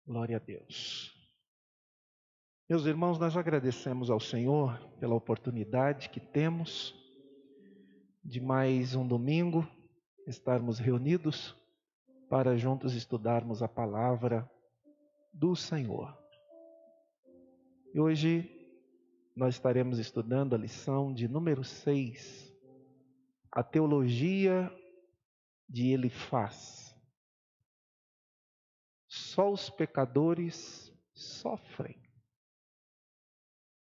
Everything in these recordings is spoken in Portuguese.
Glória a Deus. Meus irmãos, nós agradecemos ao Senhor pela oportunidade que temos de mais um domingo estarmos reunidos para juntos estudarmos a palavra do Senhor. E hoje nós estaremos estudando a lição de número 6, a teologia de Elifaz. Só os pecadores sofrem.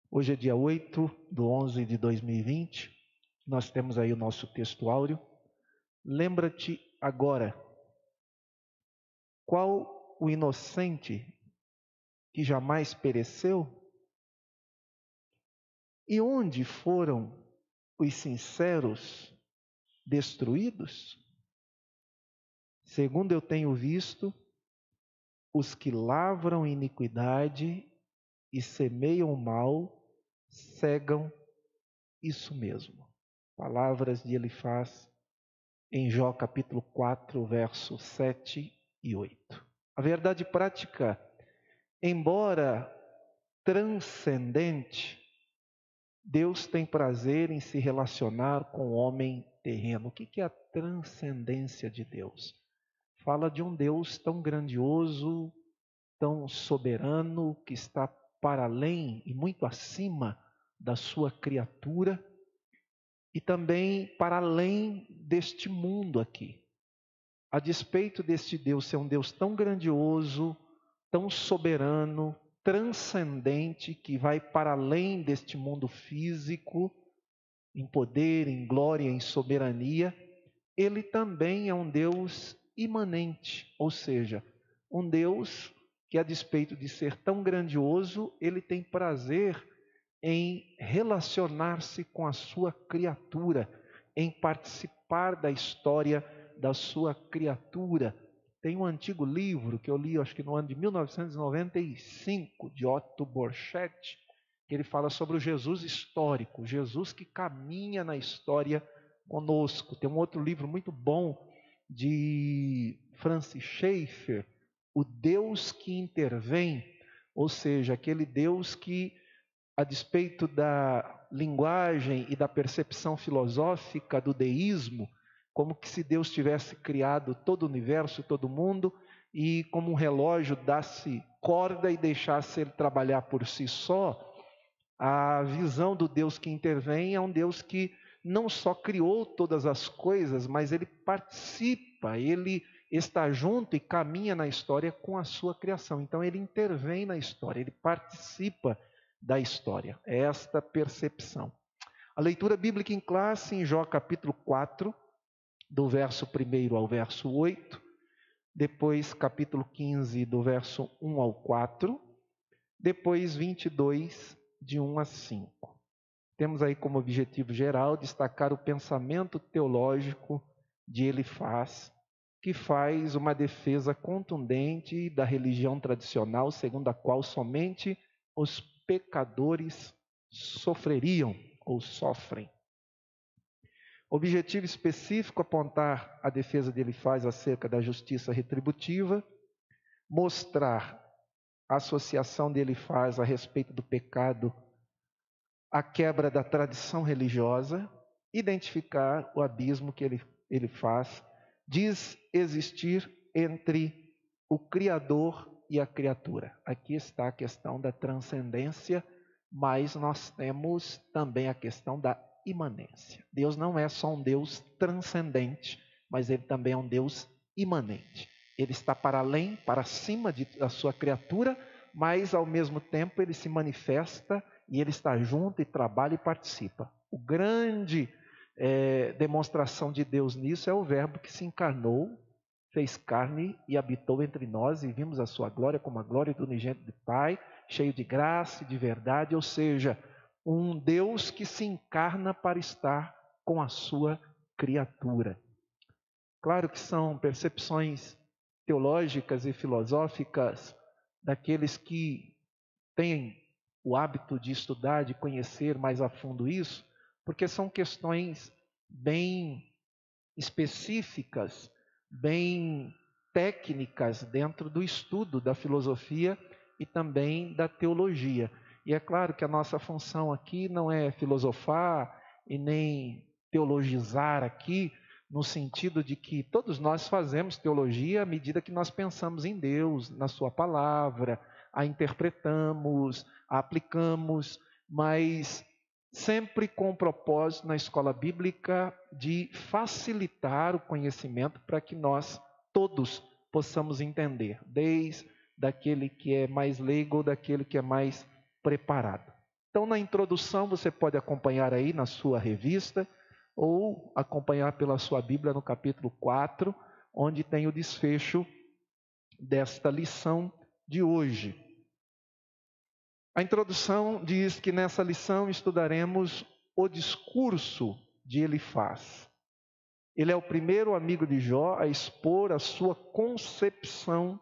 Hoje é dia 8/11 de 2020, nós temos aí o nosso texto áureo. Lembra-te agora, qual o inocente que jamais pereceu? E onde foram os sinceros destruídos? Segundo eu tenho visto, os que lavram iniquidade e semeiam mal, cegam isso mesmo. Palavras de Elifaz em Jó capítulo 4, versos 7 e 8. A verdade prática, embora transcendente, Deus tem prazer em se relacionar com o homem terreno. O que é a transcendência de Deus? Fala de um Deus tão grandioso, tão soberano, que está para além e muito acima da sua criatura e também para além deste mundo aqui. A despeito deste Deus ser um Deus tão grandioso, tão soberano, transcendente, que vai para além deste mundo físico, em poder, em glória, em soberania, ele também é um Deus imanente, ou seja, um Deus que, a despeito de ser tão grandioso, ele tem prazer em relacionar-se com a sua criatura, em participar da história da sua criatura. Tem um antigo livro que eu li, acho que no ano de 1995, de Otto Borchardt, que ele fala sobre o Jesus histórico, Jesus que caminha na história conosco. Tem um outro livro muito bom de Francis Schaeffer, O Deus que Intervém, ou seja, aquele Deus que, a despeito da linguagem e da percepção filosófica do deísmo, como que se Deus tivesse criado todo o universo, todo o mundo, e como um relógio desse corda e deixasse ele trabalhar por si só, a visão do Deus que intervém é um Deus que não só criou todas as coisas, mas ele participa, ele está junto e caminha na história com a sua criação. Então ele intervém na história, ele participa da história. É esta percepção. A leitura bíblica em classe, em Jó capítulo 4, do verso 1 ao verso 8, depois capítulo 15, do verso 1 ao 4, depois 22, de 1 a 5. Temos aí como objetivo geral destacar o pensamento teológico de Elifaz, que faz uma defesa contundente da religião tradicional, segundo a qual somente os pecadores sofreriam ou sofrem. Objetivo específico: apontar a defesa de Elifaz acerca da justiça retributiva, mostrar a associação de Elifaz a respeito do pecado, a quebra da tradição religiosa, identificar o abismo que ele faz, diz existir entre o Criador e a criatura. Aqui está a questão da transcendência, mas nós temos também a questão da imanência. Deus não é só um Deus transcendente, mas ele também é um Deus imanente. Ele está para além, para cima da sua criatura, mas ao mesmo tempo ele se manifesta e ele está junto e trabalha e participa. O grande demonstração de Deus nisso é o Verbo que se encarnou, fez carne e habitou entre nós, e vimos a sua glória como a glória do unigênito do Pai, cheio de graça e de verdade, ou seja, um Deus que se encarna para estar com a sua criatura. Claro que são percepções teológicas e filosóficas daqueles que têm o hábito de estudar, de conhecer mais a fundo isso, porque são questões bem específicas, bem técnicas dentro do estudo da filosofia e também da teologia. E é claro que a nossa função aqui não é filosofar e nem teologizar aqui, no sentido de que todos nós fazemos teologia à medida que nós pensamos em Deus, na sua palavra, a interpretamos, a aplicamos, mas sempre com o propósito na escola bíblica de facilitar o conhecimento para que nós todos possamos entender, desde daquele que é mais leigo ou daquele que é mais preparado. Então, na introdução, você pode acompanhar aí na sua revista ou acompanhar pela sua Bíblia no capítulo 4, onde tem o desfecho desta lição de hoje. A introdução diz que nessa lição estudaremos o discurso de Elifaz. Ele é o primeiro amigo de Jó a expor a sua concepção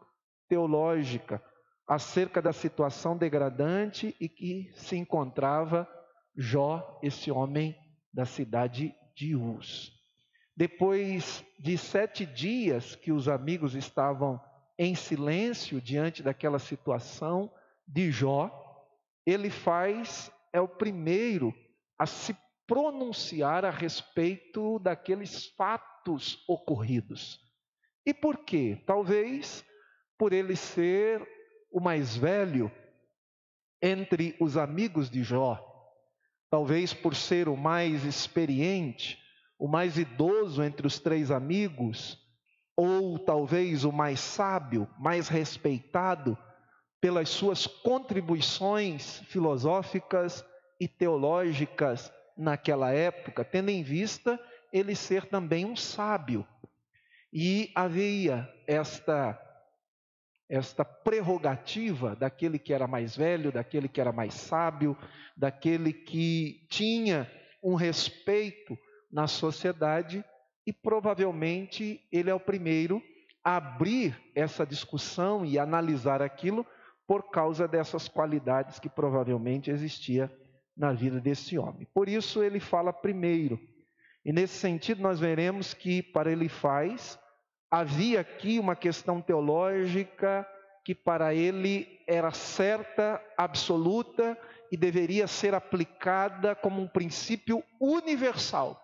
teológica acerca da situação degradante e que se encontrava Jó, esse homem da cidade de Uz. Depois de 7 dias que os amigos estavam em silêncio diante daquela situação de Jó, Elifaz é o primeiro a se pronunciar a respeito daqueles fatos ocorridos. E por quê? Talvez por ele ser o mais velho entre os amigos de Jó, talvez por ser o mais experiente, o mais idoso entre os 3 amigos, ou talvez o mais sábio, mais respeitado pelas suas contribuições filosóficas e teológicas naquela época, tendo em vista ele ser também um sábio. E havia esta prerrogativa daquele que era mais velho, daquele que era mais sábio, daquele que tinha um respeito na sociedade, e provavelmente ele é o primeiro a abrir essa discussão e analisar aquilo por causa dessas qualidades que provavelmente existia na vida desse homem. Por isso ele fala primeiro. E nesse sentido nós veremos que para Elifaz havia aqui uma questão teológica que para ele era certa, absoluta e deveria ser aplicada como um princípio universal.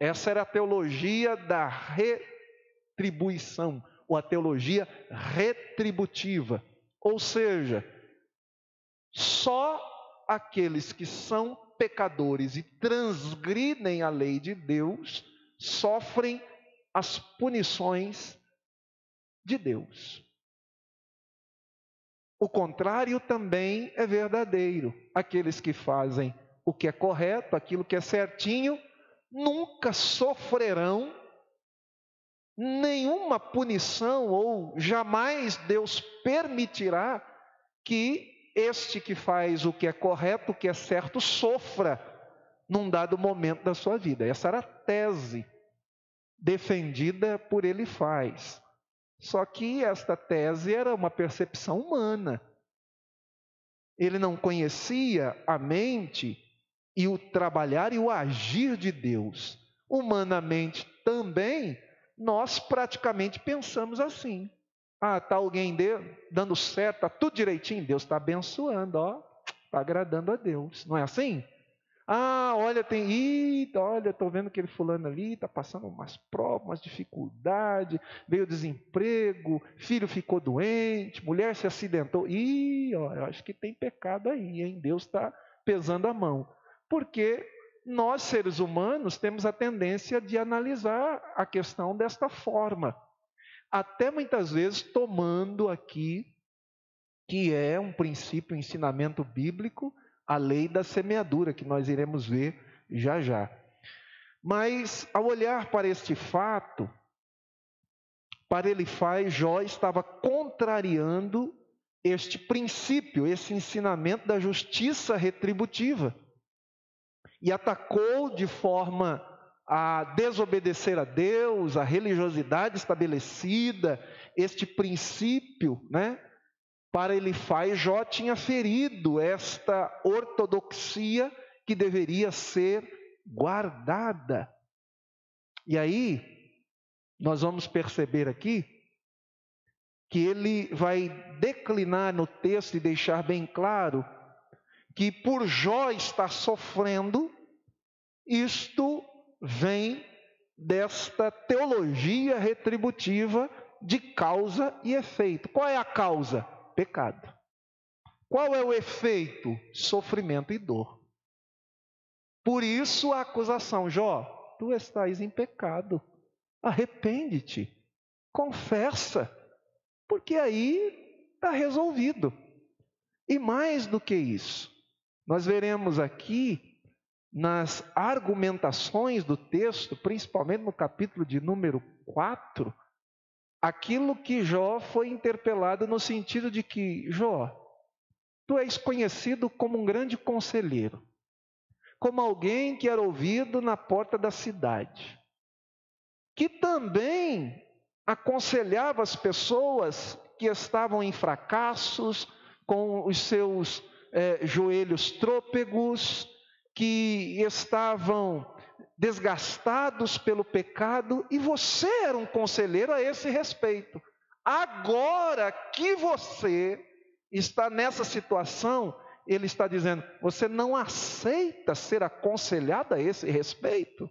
Essa era a teologia da retribuição, ou a teologia retributiva. Ou seja, só aqueles que são pecadores e transgridem a lei de Deus sofrem as punições de Deus. O contrário também é verdadeiro. Aqueles que fazem o que é correto, aquilo que é certinho, nunca sofrerão nenhuma punição, ou jamais Deus permitirá que este que faz o que é correto, o que é certo, sofra num dado momento da sua vida. Essa era a tese defendida por Elifaz. Só que esta tese era uma percepção humana. Ele não conhecia a mente e o trabalhar e o agir de Deus. Humanamente também, nós praticamente pensamos assim. Está alguém dando certo, está tudo direitinho, Deus está abençoando, está agradando a Deus. Não é assim? Olha, estou vendo aquele fulano ali, está passando umas provas, umas dificuldades, veio desemprego, filho ficou doente, mulher se acidentou. Eu acho que tem pecado aí, hein? Deus está pesando a mão. Porque nós, seres humanos, temos a tendência de analisar a questão desta forma. Até muitas vezes tomando aqui, que é um princípio, um ensinamento bíblico, a lei da semeadura, que nós iremos ver já já. Mas, ao olhar para este fato, para Elifaz, Jó estava contrariando este princípio, esse ensinamento da justiça retributiva. E atacou de forma a desobedecer a Deus, a religiosidade estabelecida, este princípio, Para Elifaz, Jó tinha ferido esta ortodoxia que deveria ser guardada. E aí, nós vamos perceber aqui que ele vai declinar no texto e deixar bem claro que por Jó estar sofrendo, isto vem desta teologia retributiva de causa e efeito. Qual é a causa? Pecado. Qual é o efeito? Sofrimento e dor. Por isso a acusação: Jó, tu estás em pecado, arrepende-te, confessa, porque aí está resolvido. E mais do que isso, nós veremos aqui nas argumentações do texto, principalmente no capítulo de número 4, aquilo que Jó foi interpelado no sentido de que: Jó, tu és conhecido como um grande conselheiro, como alguém que era ouvido na porta da cidade, que também aconselhava as pessoas que estavam em fracassos, com os seus joelhos trôpegos, que estavam desgastados pelo pecado, e você era um conselheiro a esse respeito. Agora que você está nessa situação, ele está dizendo: você não aceita ser aconselhado a esse respeito?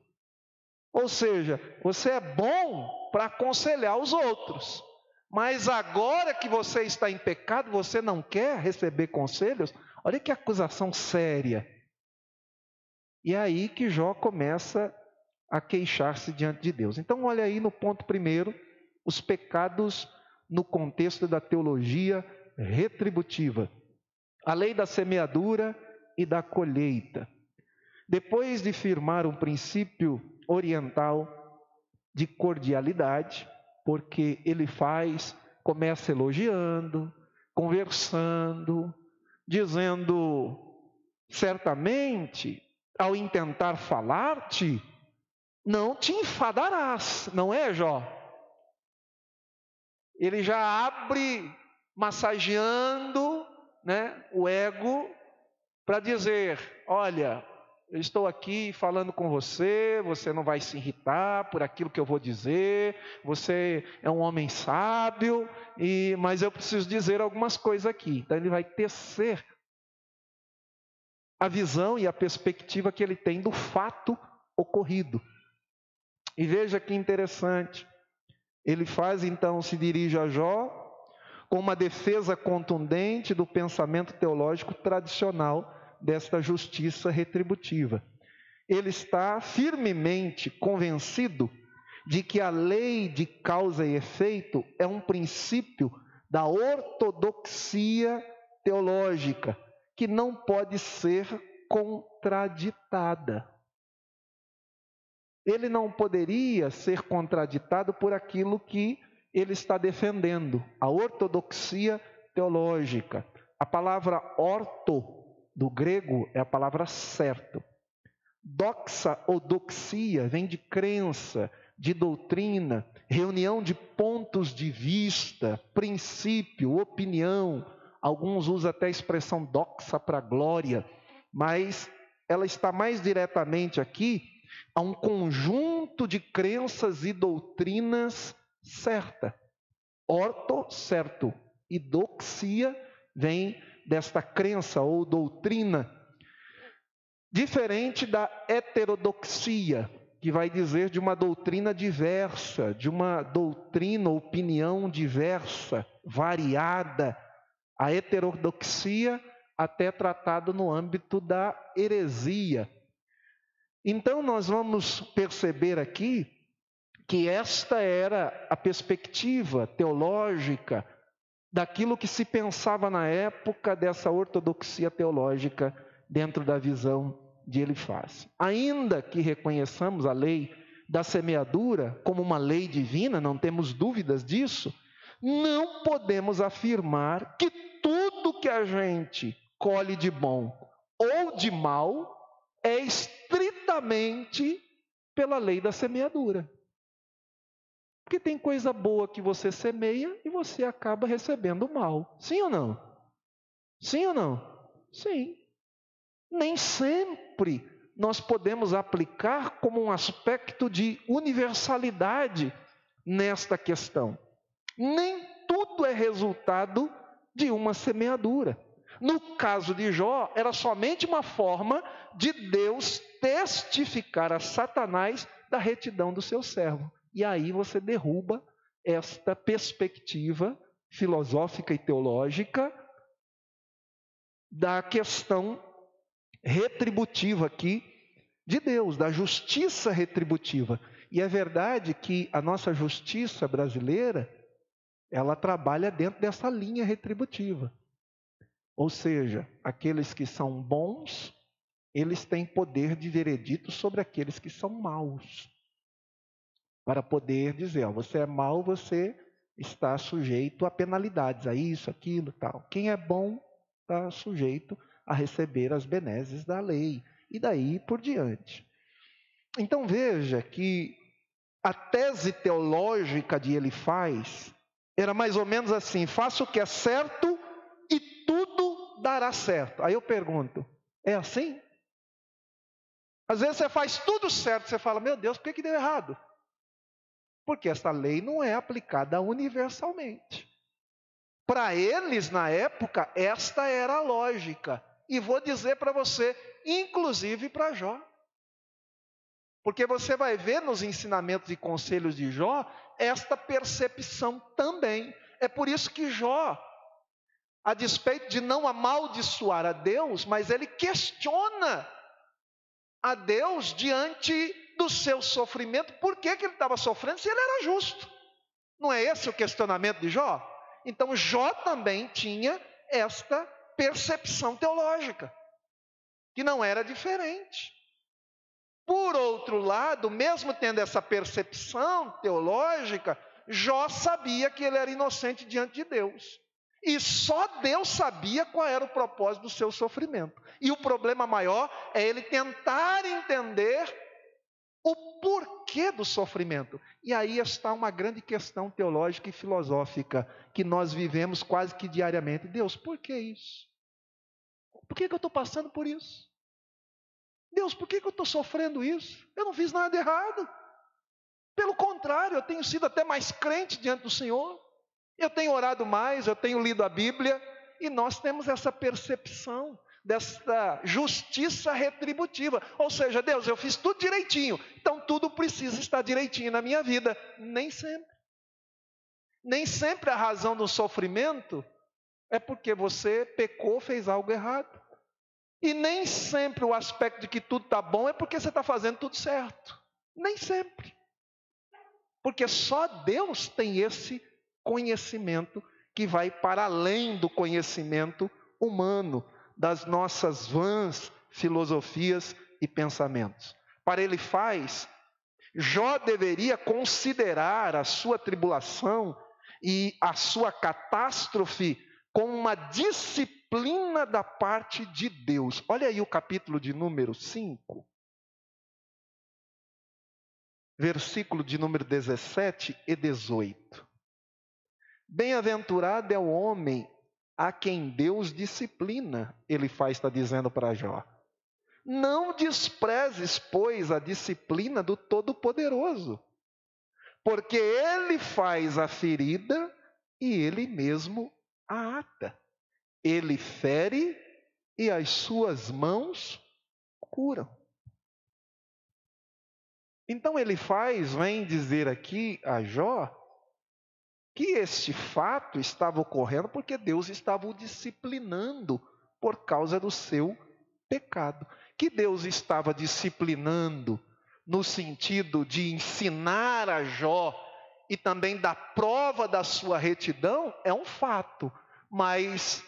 Ou seja, você é bom para aconselhar os outros, mas agora que você está em pecado, você não quer receber conselhos? Olha que acusação séria. E é aí que Jó começa a queixar-se diante de Deus. Então, olha aí no ponto primeiro, os pecados no contexto da teologia retributiva. A lei da semeadura e da colheita. Depois de firmar um princípio oriental de cordialidade, porque ele começa elogiando, conversando, dizendo: certamente, ao intentar falar-te, não te enfadarás, não é, Jó? Ele já abre massageando, o ego, para dizer: olha, eu estou aqui falando com você, você não vai se irritar por aquilo que eu vou dizer, você é um homem sábio, mas eu preciso dizer algumas coisas aqui. Então ele vai tecer a visão e a perspectiva que ele tem do fato ocorrido. E veja que interessante, ele se dirige a Jó com uma defesa contundente do pensamento teológico tradicional desta justiça retributiva. Ele está firmemente convencido de que a lei de causa e efeito é um princípio da ortodoxia teológica, que não pode ser contraditada. Ele não poderia ser contraditado por aquilo que ele está defendendo, a ortodoxia teológica. A palavra orto, do grego, é a palavra certo. Doxa ou doxia vem de crença, de doutrina, reunião de pontos de vista, princípio, opinião. Alguns usam até a expressão doxa para glória, mas ela está mais diretamente aqui a um conjunto de crenças e doutrinas certa. Orto, certo, e doxia vem desta crença ou doutrina, diferente da heterodoxia, que vai dizer de uma doutrina diversa, de uma doutrina, opinião diversa, variada. A heterodoxia até tratado no âmbito da heresia. Então nós vamos perceber aqui que esta era a perspectiva teológica daquilo que se pensava na época dessa ortodoxia teológica dentro da visão de Elifaz. Ainda que reconheçamos a lei da semeadura como uma lei divina, não temos dúvidas disso, não podemos afirmar que tudo que a gente colhe de bom ou de mal é estritamente pela lei da semeadura. Porque tem coisa boa que você semeia e você acaba recebendo mal. Sim ou não? Sim ou não? Sim. Nem sempre nós podemos aplicar como um aspecto de universalidade nesta questão. Nem tudo é resultado de uma semeadura. No caso de Jó, era somente uma forma de Deus testificar a Satanás da retidão do seu servo. E aí você derruba esta perspectiva filosófica e teológica da questão retributiva aqui de Deus, da justiça retributiva. E é verdade que a nossa justiça brasileira, ela trabalha dentro dessa linha retributiva. Ou seja, aqueles que são bons, eles têm poder de veredito sobre aqueles que são maus. Para poder dizer, ó, você é mau, você está sujeito a penalidades, a isso, aquilo, tal. Quem é bom está sujeito a receber as benesses da lei. E daí por diante. Então veja que a tese teológica de Elifaz era mais ou menos assim: faça o que é certo e tudo dará certo. Aí eu pergunto, é assim? Às vezes você faz tudo certo, você fala, meu Deus, por que deu errado? Porque essa lei não é aplicada universalmente. Para eles, na época, esta era a lógica. E vou dizer para você, inclusive para Jó. Porque você vai ver nos ensinamentos e conselhos de Jó, esta percepção também. É por isso que Jó, a despeito de não amaldiçoar a Deus, mas ele questiona a Deus diante do seu sofrimento. Por que ele estava sofrendo se ele era justo? Não é esse o questionamento de Jó? Então Jó também tinha esta percepção teológica, que não era diferente. Por outro lado, mesmo tendo essa percepção teológica, Jó sabia que ele era inocente diante de Deus. E só Deus sabia qual era o propósito do seu sofrimento. E o problema maior é ele tentar entender o porquê do sofrimento. E aí está uma grande questão teológica e filosófica que nós vivemos quase que diariamente. Deus, por que isso? Por que eu estou passando por isso? Deus, por que eu estou sofrendo isso? Eu não fiz nada errado. Pelo contrário, eu tenho sido até mais crente diante do Senhor. Eu tenho orado mais, eu tenho lido a Bíblia. E nós temos essa percepção dessa justiça retributiva. Ou seja, Deus, eu fiz tudo direitinho, então tudo precisa estar direitinho na minha vida. Nem sempre. Nem sempre a razão do sofrimento é porque você pecou, fez algo errado. E nem sempre o aspecto de que tudo está bom é porque você está fazendo tudo certo. Nem sempre. Porque só Deus tem esse conhecimento que vai para além do conhecimento humano, das nossas vãs filosofias e pensamentos. Para Elifaz, Jó deveria considerar a sua tribulação e a sua catástrofe como uma disciplina da parte de Deus. Olha aí o capítulo de número 5, versículo de número 17 e 18. Bem-aventurado é o homem a quem Deus disciplina, Elifaz está dizendo para Jó. Não desprezes, pois, a disciplina do Todo-Poderoso, porque ele faz a ferida e ele mesmo a ata. Ele fere e as suas mãos curam. Então Elifaz vem dizer aqui a Jó que este fato estava ocorrendo porque Deus estava o disciplinando por causa do seu pecado. Que Deus estava disciplinando no sentido de ensinar a Jó e também da prova da sua retidão é um fato, mas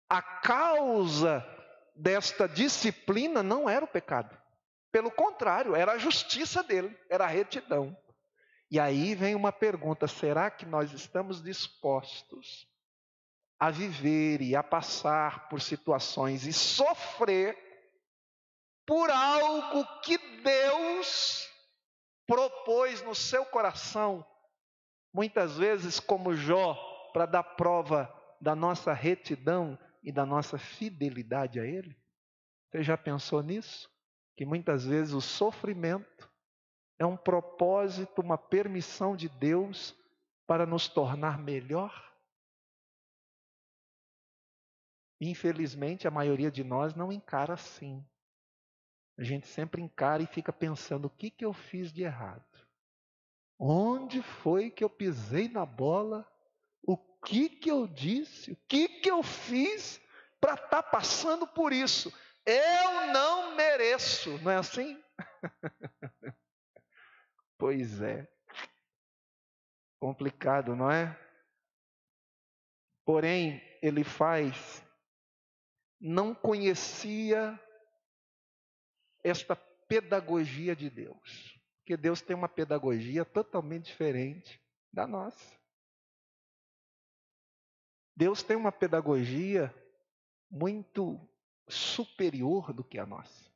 a causa desta disciplina não era o pecado. Pelo contrário, era a justiça dele, era a retidão. E aí vem uma pergunta: será que nós estamos dispostos a viver e a passar por situações e sofrer por algo que Deus propôs no seu coração, muitas vezes como Jó, para dar prova da nossa retidão e da nossa fidelidade a Ele? Você já pensou nisso? Que muitas vezes o sofrimento É um propósito, uma permissão de Deus para nos tornar melhor? Infelizmente, a maioria de nós não encara assim. A gente sempre encara e fica pensando: o que eu fiz de errado? Onde foi que eu pisei na bola? O que eu disse? O que eu fiz para estar passando por isso? Eu não mereço, não é assim? Pois é. Complicado, não é? Porém, não conhecia esta pedagogia de Deus. Porque Deus tem uma pedagogia totalmente diferente da nossa. Deus tem uma pedagogia muito superior do que a nossa.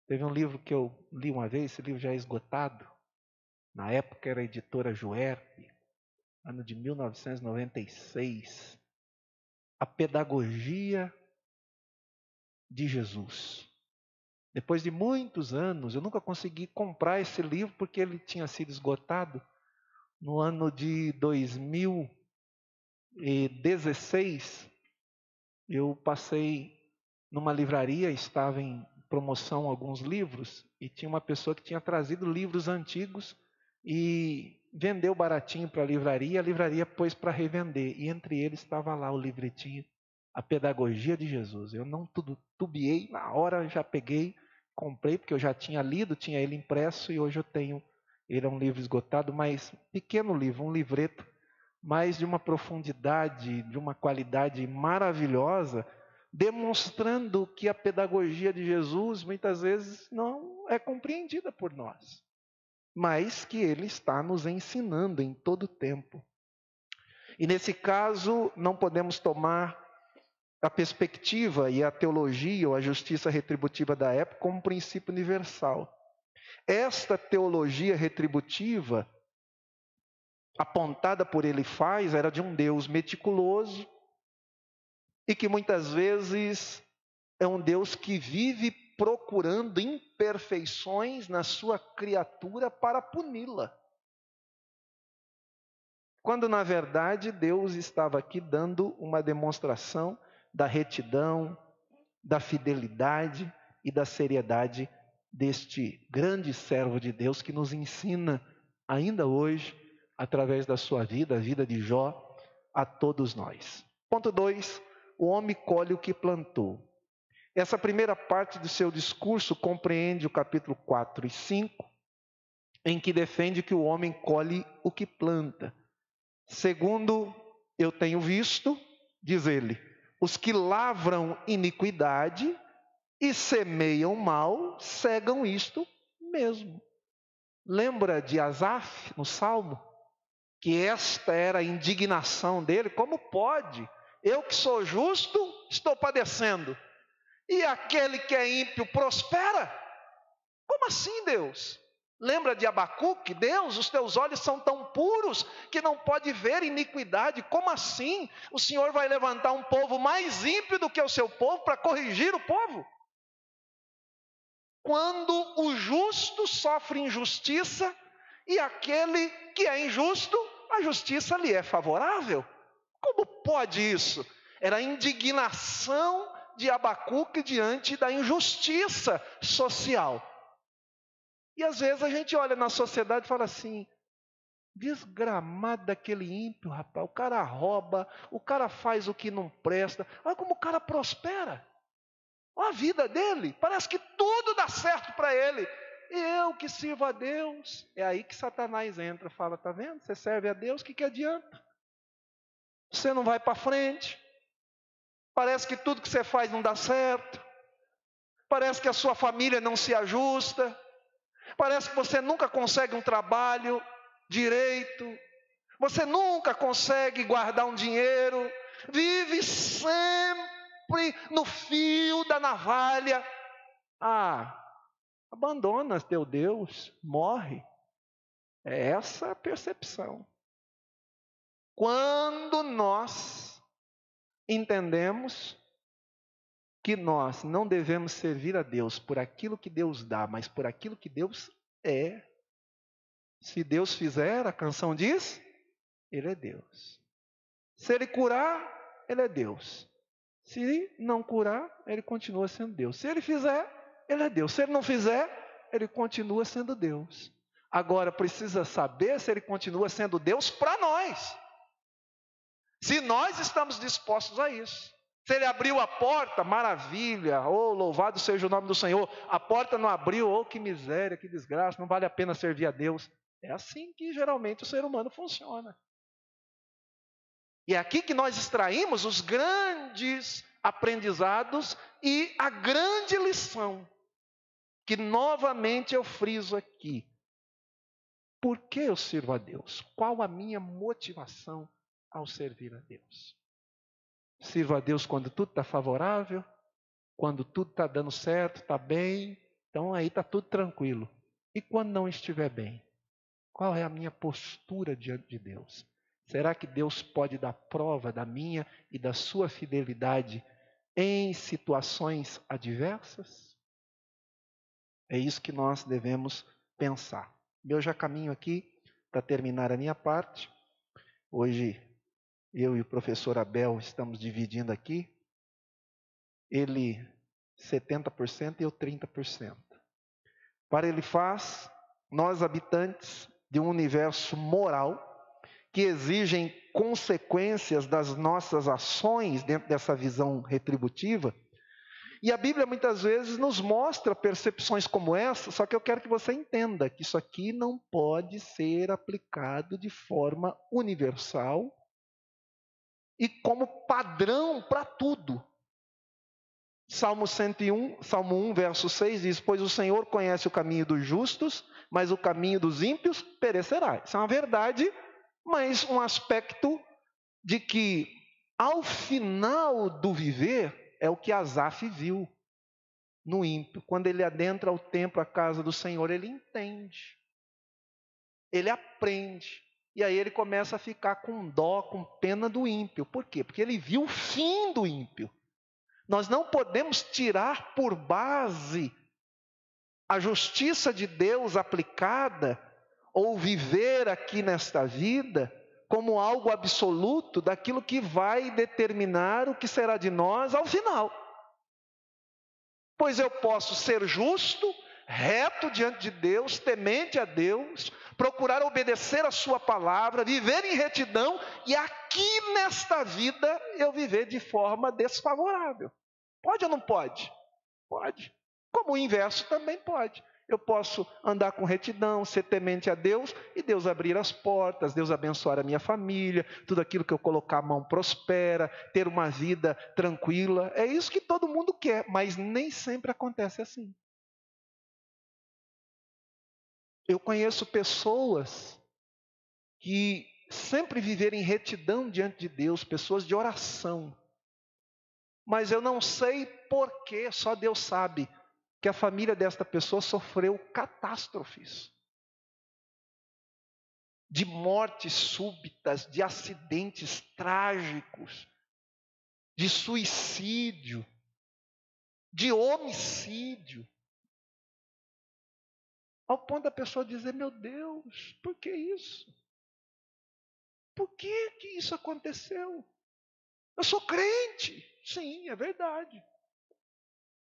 Teve um livro que eu li uma vez, esse livro já é esgotado. Na época era a editora Juerp, ano de 1996. A pedagogia de Jesus. Depois de muitos anos, eu nunca consegui comprar esse livro porque ele tinha sido esgotado no ano de 2016. Eu passei numa livraria, estava em promoção alguns livros, e tinha uma pessoa que tinha trazido livros antigos e vendeu baratinho para a livraria pôs para revender, e entre eles estava lá o livretinho, A Pedagogia de Jesus. Eu não tubiei, na hora já peguei, comprei, porque eu já tinha lido, tinha ele impresso, e hoje eu tenho, ele é um livro esgotado, mas pequeno livro, um livreto, mas de uma profundidade, de uma qualidade maravilhosa, demonstrando que a pedagogia de Jesus muitas vezes não é compreendida por nós, mas que ele está nos ensinando em todo o tempo. E nesse caso, não podemos tomar a perspectiva e a teologia ou a justiça retributiva da época como um princípio universal. Esta teologia retributiva apontada por Elifaz era de um Deus meticuloso e que muitas vezes é um Deus que vive procurando imperfeições na sua criatura para puni-la. Quando na verdade Deus estava aqui dando uma demonstração da retidão, da fidelidade e da seriedade deste grande servo de Deus que nos ensina ainda hoje, através da sua vida, a vida de Jó, a todos nós. Ponto 2, o homem colhe o que plantou. Essa primeira parte do seu discurso compreende o capítulo 4 e 5, em que defende que o homem colhe o que planta. Segundo eu tenho visto, diz ele, os que lavram iniquidade e semeiam mal, cegam isto mesmo. Lembra de Asaf, no Salmo? Que esta era a indignação dele. Como pode? Eu que sou justo, estou padecendo. E aquele que é ímpio prospera? Como assim, Deus? Lembra de Abacuque? Deus, os teus olhos são tão puros que não pode ver iniquidade. Como assim? O Senhor vai levantar um povo mais ímpio do que o seu povo para corrigir o povo? Quando o justo sofre injustiça e aquele que é injusto, a justiça lhe é favorável. Como pode isso? Era a indignação de Abacuque diante da injustiça social. E às vezes a gente olha na sociedade e fala assim, desgramado daquele ímpio, rapaz, o cara rouba, o cara faz o que não presta, olha como o cara prospera. Olha a vida dele, parece que tudo dá certo para ele. Eu que sirvo a Deus. É aí que Satanás entra, fala, tá vendo? Você serve a Deus, o que adianta? Você não vai para frente. Parece que tudo que você faz não dá certo. Parece que a sua família não se ajusta. Parece que você nunca consegue um trabalho direito. Você nunca consegue guardar um dinheiro. Vive sempre no fio da navalha. Abandona teu Deus, morre. É essa a percepção. Quando nós entendemos que nós não devemos servir a Deus por aquilo que Deus dá, mas por aquilo que Deus É. Se Deus fizer, a canção diz, Ele é Deus. Se Ele curar, Ele é Deus. Se não curar, Ele continua sendo Deus. Se Ele fizer, Ele é Deus. Se Ele não fizer, Ele continua sendo Deus. Agora, precisa saber se Ele continua sendo Deus para nós. Se nós estamos dispostos a isso. Se Ele abriu a porta, maravilha, oh, louvado seja o nome do Senhor. A porta não abriu, oh, que miséria, que desgraça, não vale a pena servir a Deus. É assim que geralmente o ser humano funciona. E é aqui que nós extraímos os grandes aprendizados e a grande lição, que novamente eu friso aqui. Por que eu sirvo a Deus? Qual a minha motivação ao servir a Deus? Sirvo a Deus quando tudo está favorável, quando tudo está dando certo, está bem, então aí está tudo tranquilo. E quando não estiver bem? Qual é a minha postura diante de Deus? Será que Deus pode dar prova da minha e da sua fidelidade em situações adversas? É isso que nós devemos pensar. Eu já caminho aqui para terminar a minha parte. Hoje, eu e o professor Abel estamos dividindo aqui. Ele 70% e eu 30%. Para ele faz, nós habitantes de um universo moral, que exigem consequências das nossas ações dentro dessa visão retributiva. E a Bíblia muitas vezes nos mostra percepções como essa, só que eu quero que você entenda que isso aqui não pode ser aplicado de forma universal e como padrão para tudo. Salmo 1, verso 6 diz: pois o Senhor conhece o caminho dos justos, mas o caminho dos ímpios perecerá. Isso é uma verdade, mas um aspecto de que, ao final do viver, é o que Asaf viu no ímpio. Quando ele adentra o templo, a casa do Senhor, ele entende, ele aprende. E aí ele começa a ficar com dó, com pena do ímpio. Por quê? Porque ele viu o fim do ímpio. Nós não podemos tirar por base a justiça de Deus aplicada, ou viver aqui nesta vida, como algo absoluto daquilo que vai determinar o que será de nós ao final. Pois eu posso ser justo, reto diante de Deus, temente a Deus, procurar obedecer a sua palavra, viver em retidão, e aqui nesta vida eu viver de forma desfavorável. Pode ou não pode? Pode. Como o inverso também pode. Eu posso andar com retidão, ser temente a Deus, e Deus abrir as portas, Deus abençoar a minha família, tudo aquilo que eu colocar a mão prospera, ter uma vida tranquila. É isso que todo mundo quer, mas nem sempre acontece assim. Eu conheço pessoas que sempre viveram em retidão diante de Deus, pessoas de oração. Mas eu não sei porquê, só Deus sabe, que a família desta pessoa sofreu catástrofes. De mortes súbitas, de acidentes trágicos, de suicídio, de homicídio. Ao ponto da pessoa dizer: meu Deus, por que isso? Por que que isso aconteceu? Eu sou crente. Sim, é verdade.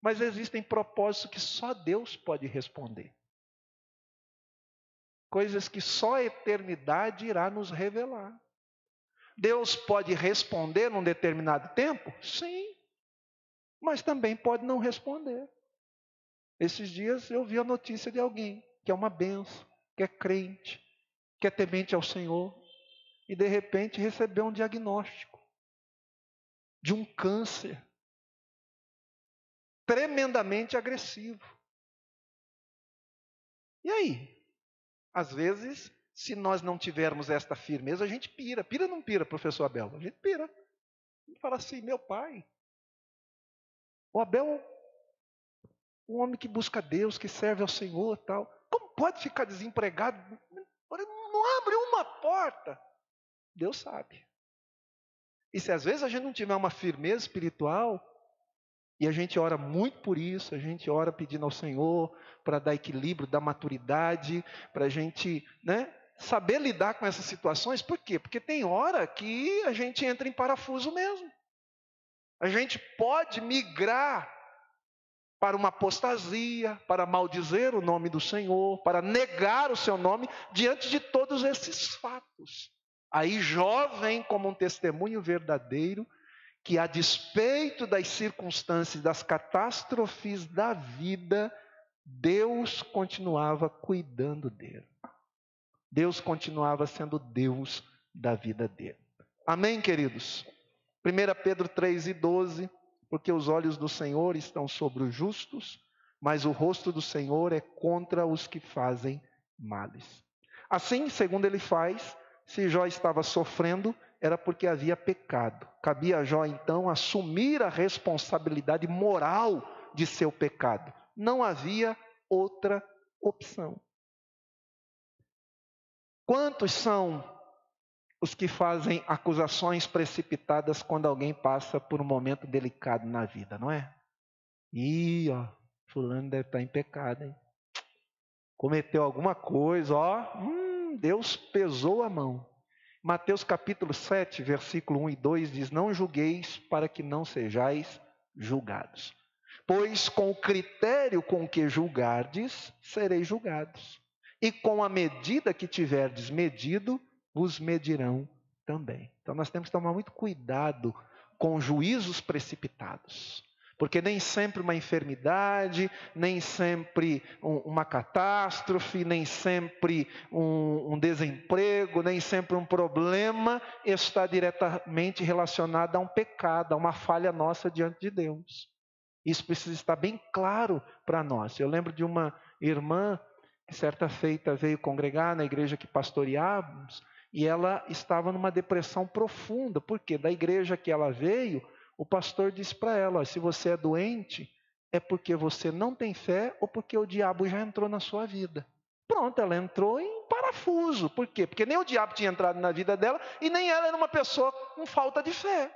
Mas existem propósitos que só Deus pode responder. Coisas que só a eternidade irá nos revelar. Deus pode responder num determinado tempo? Sim. Mas também pode não responder. Esses dias eu vi a notícia de alguém que é uma benção, que é crente, que é temente ao Senhor, e de repente recebeu um diagnóstico de um câncer tremendamente agressivo. E aí? Às vezes, se nós não tivermos esta firmeza, a gente pira. Pira ou não pira, professor Abel? A gente pira. A gente fala assim: meu pai, o Abel, um homem que busca Deus, que serve ao Senhor, tal, como pode ficar desempregado? Não abre uma porta. Deus sabe. E se às vezes a gente não tiver uma firmeza espiritual, E a gente ora muito por isso, a gente ora pedindo ao Senhor para dar equilíbrio, dar maturidade, para a gente, né, saber lidar com essas situações. Por quê? Porque tem hora que a gente entra em parafuso mesmo. A gente pode migrar para uma apostasia, para maldizer o nome do Senhor, para negar o seu nome diante de todos esses fatos. Aí Jó vem como um testemunho verdadeiro que, a despeito das circunstâncias, das catástrofes da vida, Deus continuava cuidando dele. Deus continuava sendo Deus da vida dele. Amém, queridos? 1 Pedro 3:12, porque os olhos do Senhor estão sobre os justos, mas o rosto do Senhor é contra os que fazem males. Assim, segundo ele faz, se Jó estava sofrendo, era porque havia pecado. Cabia a Jó, então, assumir a responsabilidade moral de seu pecado. Não havia outra opção. Quantos são os que fazem acusações precipitadas quando alguém passa por um momento delicado na vida, não é? Ih, ó, fulano deve estar em pecado, hein? Cometeu alguma coisa, ó, Deus pesou a mão. Mateus capítulo 7, versículo 1 e 2 diz: não julgueis para que não sejais julgados. Pois com o critério com que julgardes, sereis julgados. E com a medida que tiverdes medido, vos medirão também. Então nós temos que tomar muito cuidado com juízos precipitados. Porque nem sempre uma enfermidade, nem sempre uma catástrofe, nem sempre um desemprego, nem sempre um problema está diretamente relacionado a um pecado, a uma falha nossa diante de Deus. Isso precisa estar bem claro para nós. Eu lembro de uma irmã que certa feita veio congregar na igreja que pastoreávamos e ela estava numa depressão profunda. Por quê? Da igreja que ela veio, o pastor disse para ela: se você é doente, é porque você não tem fé ou porque o diabo já entrou na sua vida. Pronto, ela entrou em parafuso. Por quê? Porque nem o diabo tinha entrado na vida dela e nem ela era uma pessoa com falta de fé.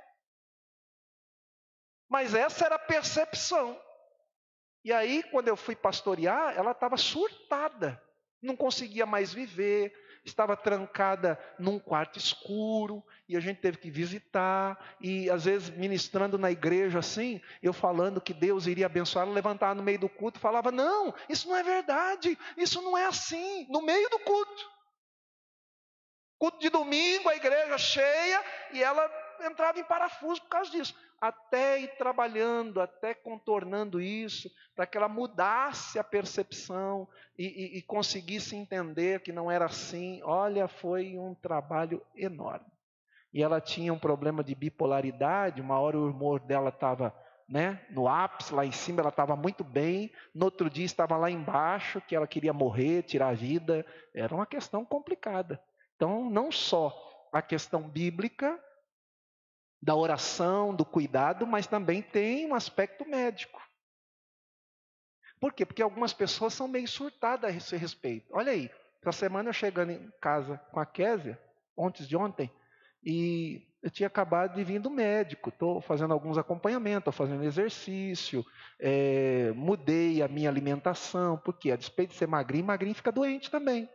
Mas essa era a percepção. E aí, quando eu fui pastorear, ela estava surtada, não conseguia mais viver, estava trancada num quarto escuro, e a gente teve que visitar, e às vezes ministrando na igreja assim, eu falando que Deus iria abençoar, ela levantava no meio do culto e falava: não, isso não é verdade, isso não é assim, no meio do culto. Culto de domingo, a igreja cheia, e ela entrava em parafuso por causa disso. Até ir trabalhando, até contornando isso, para que ela mudasse a percepção e conseguisse entender que não era assim. Olha, foi um trabalho enorme. E ela tinha um problema de bipolaridade, uma hora o humor dela estava, né, no ápice, lá em cima ela estava muito bem, no outro dia estava lá embaixo, que ela queria morrer, tirar a vida. Era uma questão complicada. Então, não só a questão bíblica, da oração, do cuidado, mas também tem um aspecto médico. Por quê? Porque algumas pessoas são meio surtadas a esse respeito. Olha aí, essa semana eu chegando em casa com a Késia, antes de ontem, e eu tinha acabado de vir do médico, estou fazendo alguns acompanhamentos, estou fazendo exercício, mudei a minha alimentação, porque a despeito de ser magrinho, magrinho fica doente também.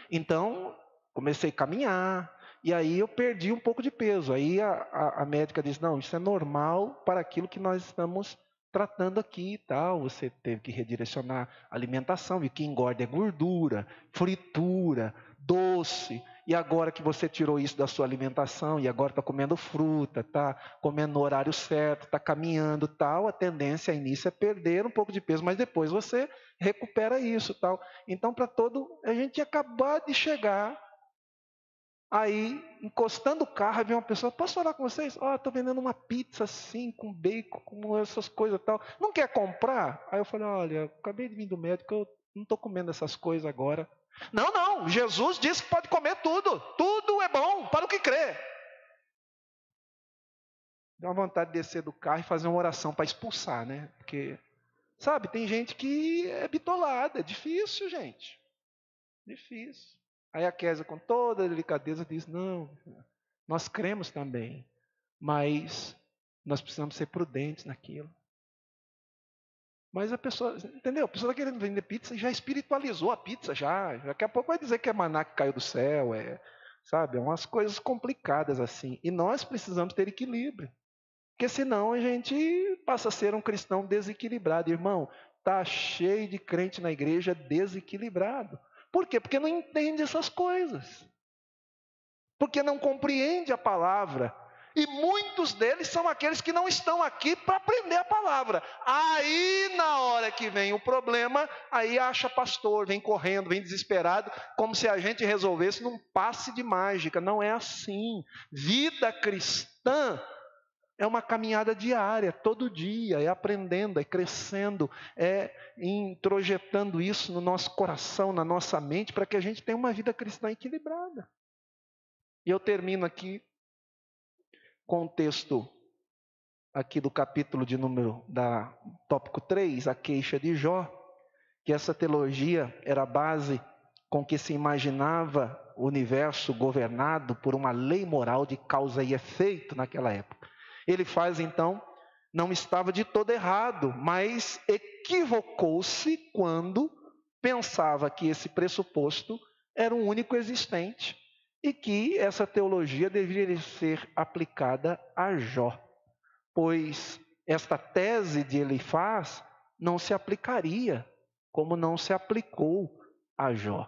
Então, comecei a caminhar, e aí eu perdi um pouco de peso. Aí a médica disse: não, isso é normal para aquilo que nós estamos tratando aqui e tal. Você teve que redirecionar a alimentação, e o que engorda é gordura, fritura, doce. E agora que você tirou isso da sua alimentação, e agora está comendo fruta, está comendo no horário certo, está caminhando tal, a tendência início é perder um pouco de peso, mas depois você recupera isso tal. Então, a gente tinha acabado de chegar. Aí, encostando o carro, veio uma pessoa: posso falar com vocês? Estou vendendo uma pizza assim, com bacon, com essas coisas e tal. Não quer comprar? Aí eu falei: olha, acabei de vir do médico, eu não estou comendo essas coisas agora. Não, não, Jesus disse que pode comer tudo. Tudo é bom para o que crê. Deu uma vontade de descer do carro e fazer uma oração para expulsar, né? Porque, sabe, tem gente que é bitolada, é difícil, gente. Difícil. Aí a Kézia, com toda a delicadeza, diz: não, nós cremos também, mas Nós precisamos ser prudentes naquilo. Mas a pessoa, entendeu? A pessoa está querendo vender pizza e já espiritualizou a pizza, já. Daqui a pouco vai dizer que é maná que caiu do céu, sabe? É umas coisas complicadas assim. E nós precisamos ter equilíbrio. Porque senão a gente passa a ser um cristão desequilibrado. Irmão, está cheio de crente na igreja desequilibrado. Por quê? Porque não entende essas coisas. Porque não compreende a palavra. E muitos deles são aqueles que não estão aqui para aprender a palavra. Aí, na hora que vem o problema, aí acha pastor, vem correndo, vem desesperado, como se a gente resolvesse num passe de mágica. Não é assim. Vida cristã é uma caminhada diária, todo dia, é aprendendo, é crescendo, é introjetando isso no nosso coração, na nossa mente, para que a gente tenha uma vida cristã equilibrada. E eu termino aqui com o texto aqui do capítulo tópico 3, a queixa de Jó, que essa teologia era a base com que se imaginava o universo governado por uma lei moral de causa e efeito naquela época. Ele faz então, não estava de todo errado, mas equivocou-se quando pensava que esse pressuposto era o único existente e que essa teologia deveria ser aplicada a Jó, pois esta tese de Elifaz não se aplicaria como não se aplicou a Jó.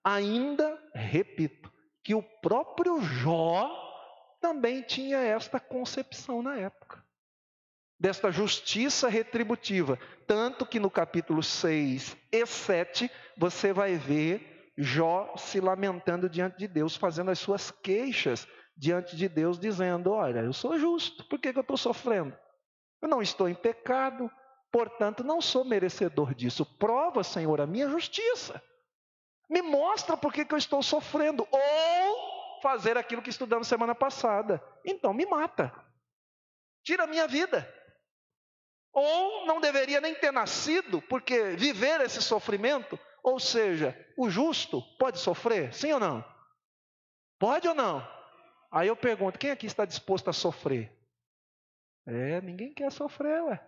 Ainda, repito, que o próprio Jó também tinha esta concepção na época, desta justiça retributiva. Tanto que no capítulo 6 e 7, você vai ver Jó se lamentando diante de Deus, fazendo as suas queixas diante de Deus, dizendo: olha, eu sou justo, por que eu estou sofrendo? Eu não estou em pecado, portanto não sou merecedor disso. Prova, Senhor, a minha justiça. Me mostra por que eu estou sofrendo. Ou fazer aquilo que estudamos semana passada. Então me mata. Tira a minha vida. Ou não deveria nem ter nascido, porque viver esse sofrimento, ou seja, o justo pode sofrer? Sim ou não? Pode ou não? Aí eu pergunto, quem aqui está disposto a sofrer? Ninguém quer sofrer, ué.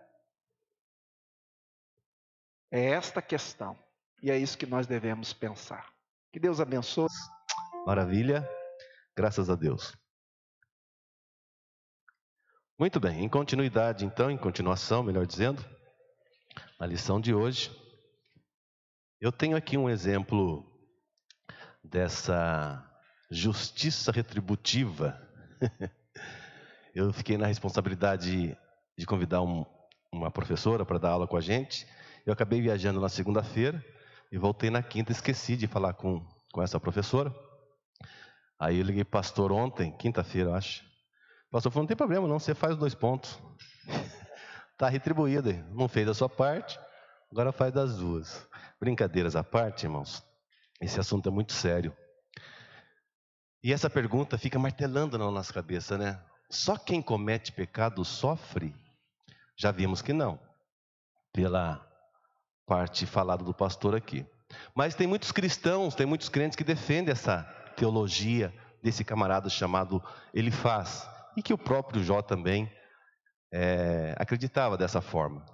É esta questão. E é isso que nós devemos pensar. Que Deus abençoe. Maravilha. Graças a Deus. Muito bem, em continuidade então, em continuação, melhor dizendo, na lição de hoje, eu tenho aqui um exemplo dessa justiça retributiva. Eu fiquei na responsabilidade de convidar uma professora para dar aula com a gente. Eu acabei viajando na segunda-feira e voltei na quinta, esqueci de falar com essa professora. Aí eu liguei para o pastor ontem, quinta-feira, eu acho. O pastor falou, não tem problema não, você faz os 2 pontos. Está retribuído, não fez a sua parte, agora faz das 2. Brincadeiras à parte, irmãos, esse assunto é muito sério. E essa pergunta fica martelando na nossa cabeça, né? Só quem comete pecado sofre? Já vimos que não, pela parte falada do pastor aqui. Mas tem muitos cristãos, tem muitos crentes que defendem essa teologia desse camarada chamado Elifaz, e que o próprio Jó também acreditava dessa forma,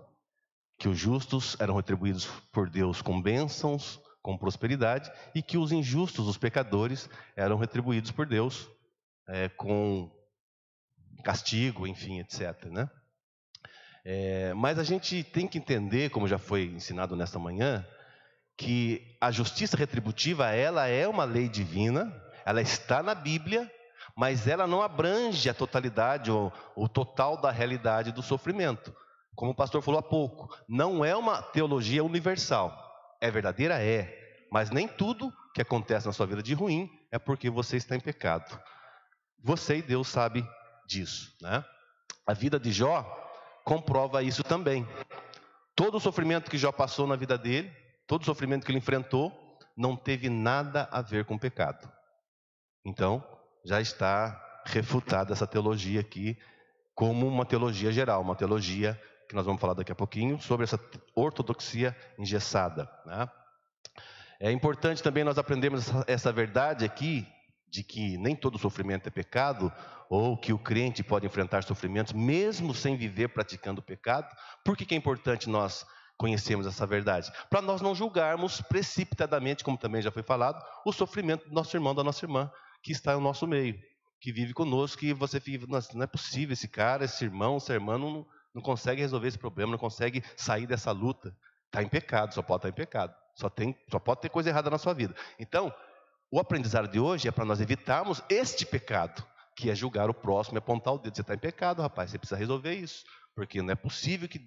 que os justos eram retribuídos por Deus com bênçãos, com prosperidade, e que os injustos, os pecadores, eram retribuídos por Deus com castigo, enfim, etc., né? Mas a gente tem que entender, como já foi ensinado nesta manhã, que a justiça retributiva, ela é uma lei divina, ela está na Bíblia, mas ela não abrange a totalidade ou o total da realidade do sofrimento. Como o pastor falou há pouco, não é uma teologia universal. É verdadeira? É. Mas nem tudo que acontece na sua vida de ruim é porque você está em pecado. Você e Deus sabem disso, né? A vida de Jó comprova isso também. Todo o sofrimento que Jó passou na vida dele, todo o sofrimento que ele enfrentou, não teve nada a ver com pecado. Então, já está refutada essa teologia aqui, como uma teologia geral, uma teologia que nós vamos falar daqui a pouquinho, sobre essa ortodoxia engessada, né? É importante também nós aprendermos essa verdade aqui, de que nem todo sofrimento é pecado, ou que o crente pode enfrentar sofrimentos mesmo sem viver praticando o pecado. Por que é importante nós conhecermos essa verdade? Para nós não julgarmos precipitadamente, como também já foi falado, o sofrimento do nosso irmão, da nossa irmã, que está no nosso meio, que vive conosco, e você fica, nossa, não é possível, esse cara, esse irmão, essa irmã não consegue resolver esse problema, não consegue sair dessa luta. Está em pecado, só pode estar em pecado. Só pode ter coisa errada na sua vida. Então, o aprendizado de hoje é para nós evitarmos este pecado, que é julgar o próximo e apontar o dedo. Você está em pecado, rapaz, você precisa resolver isso. Porque não é possível que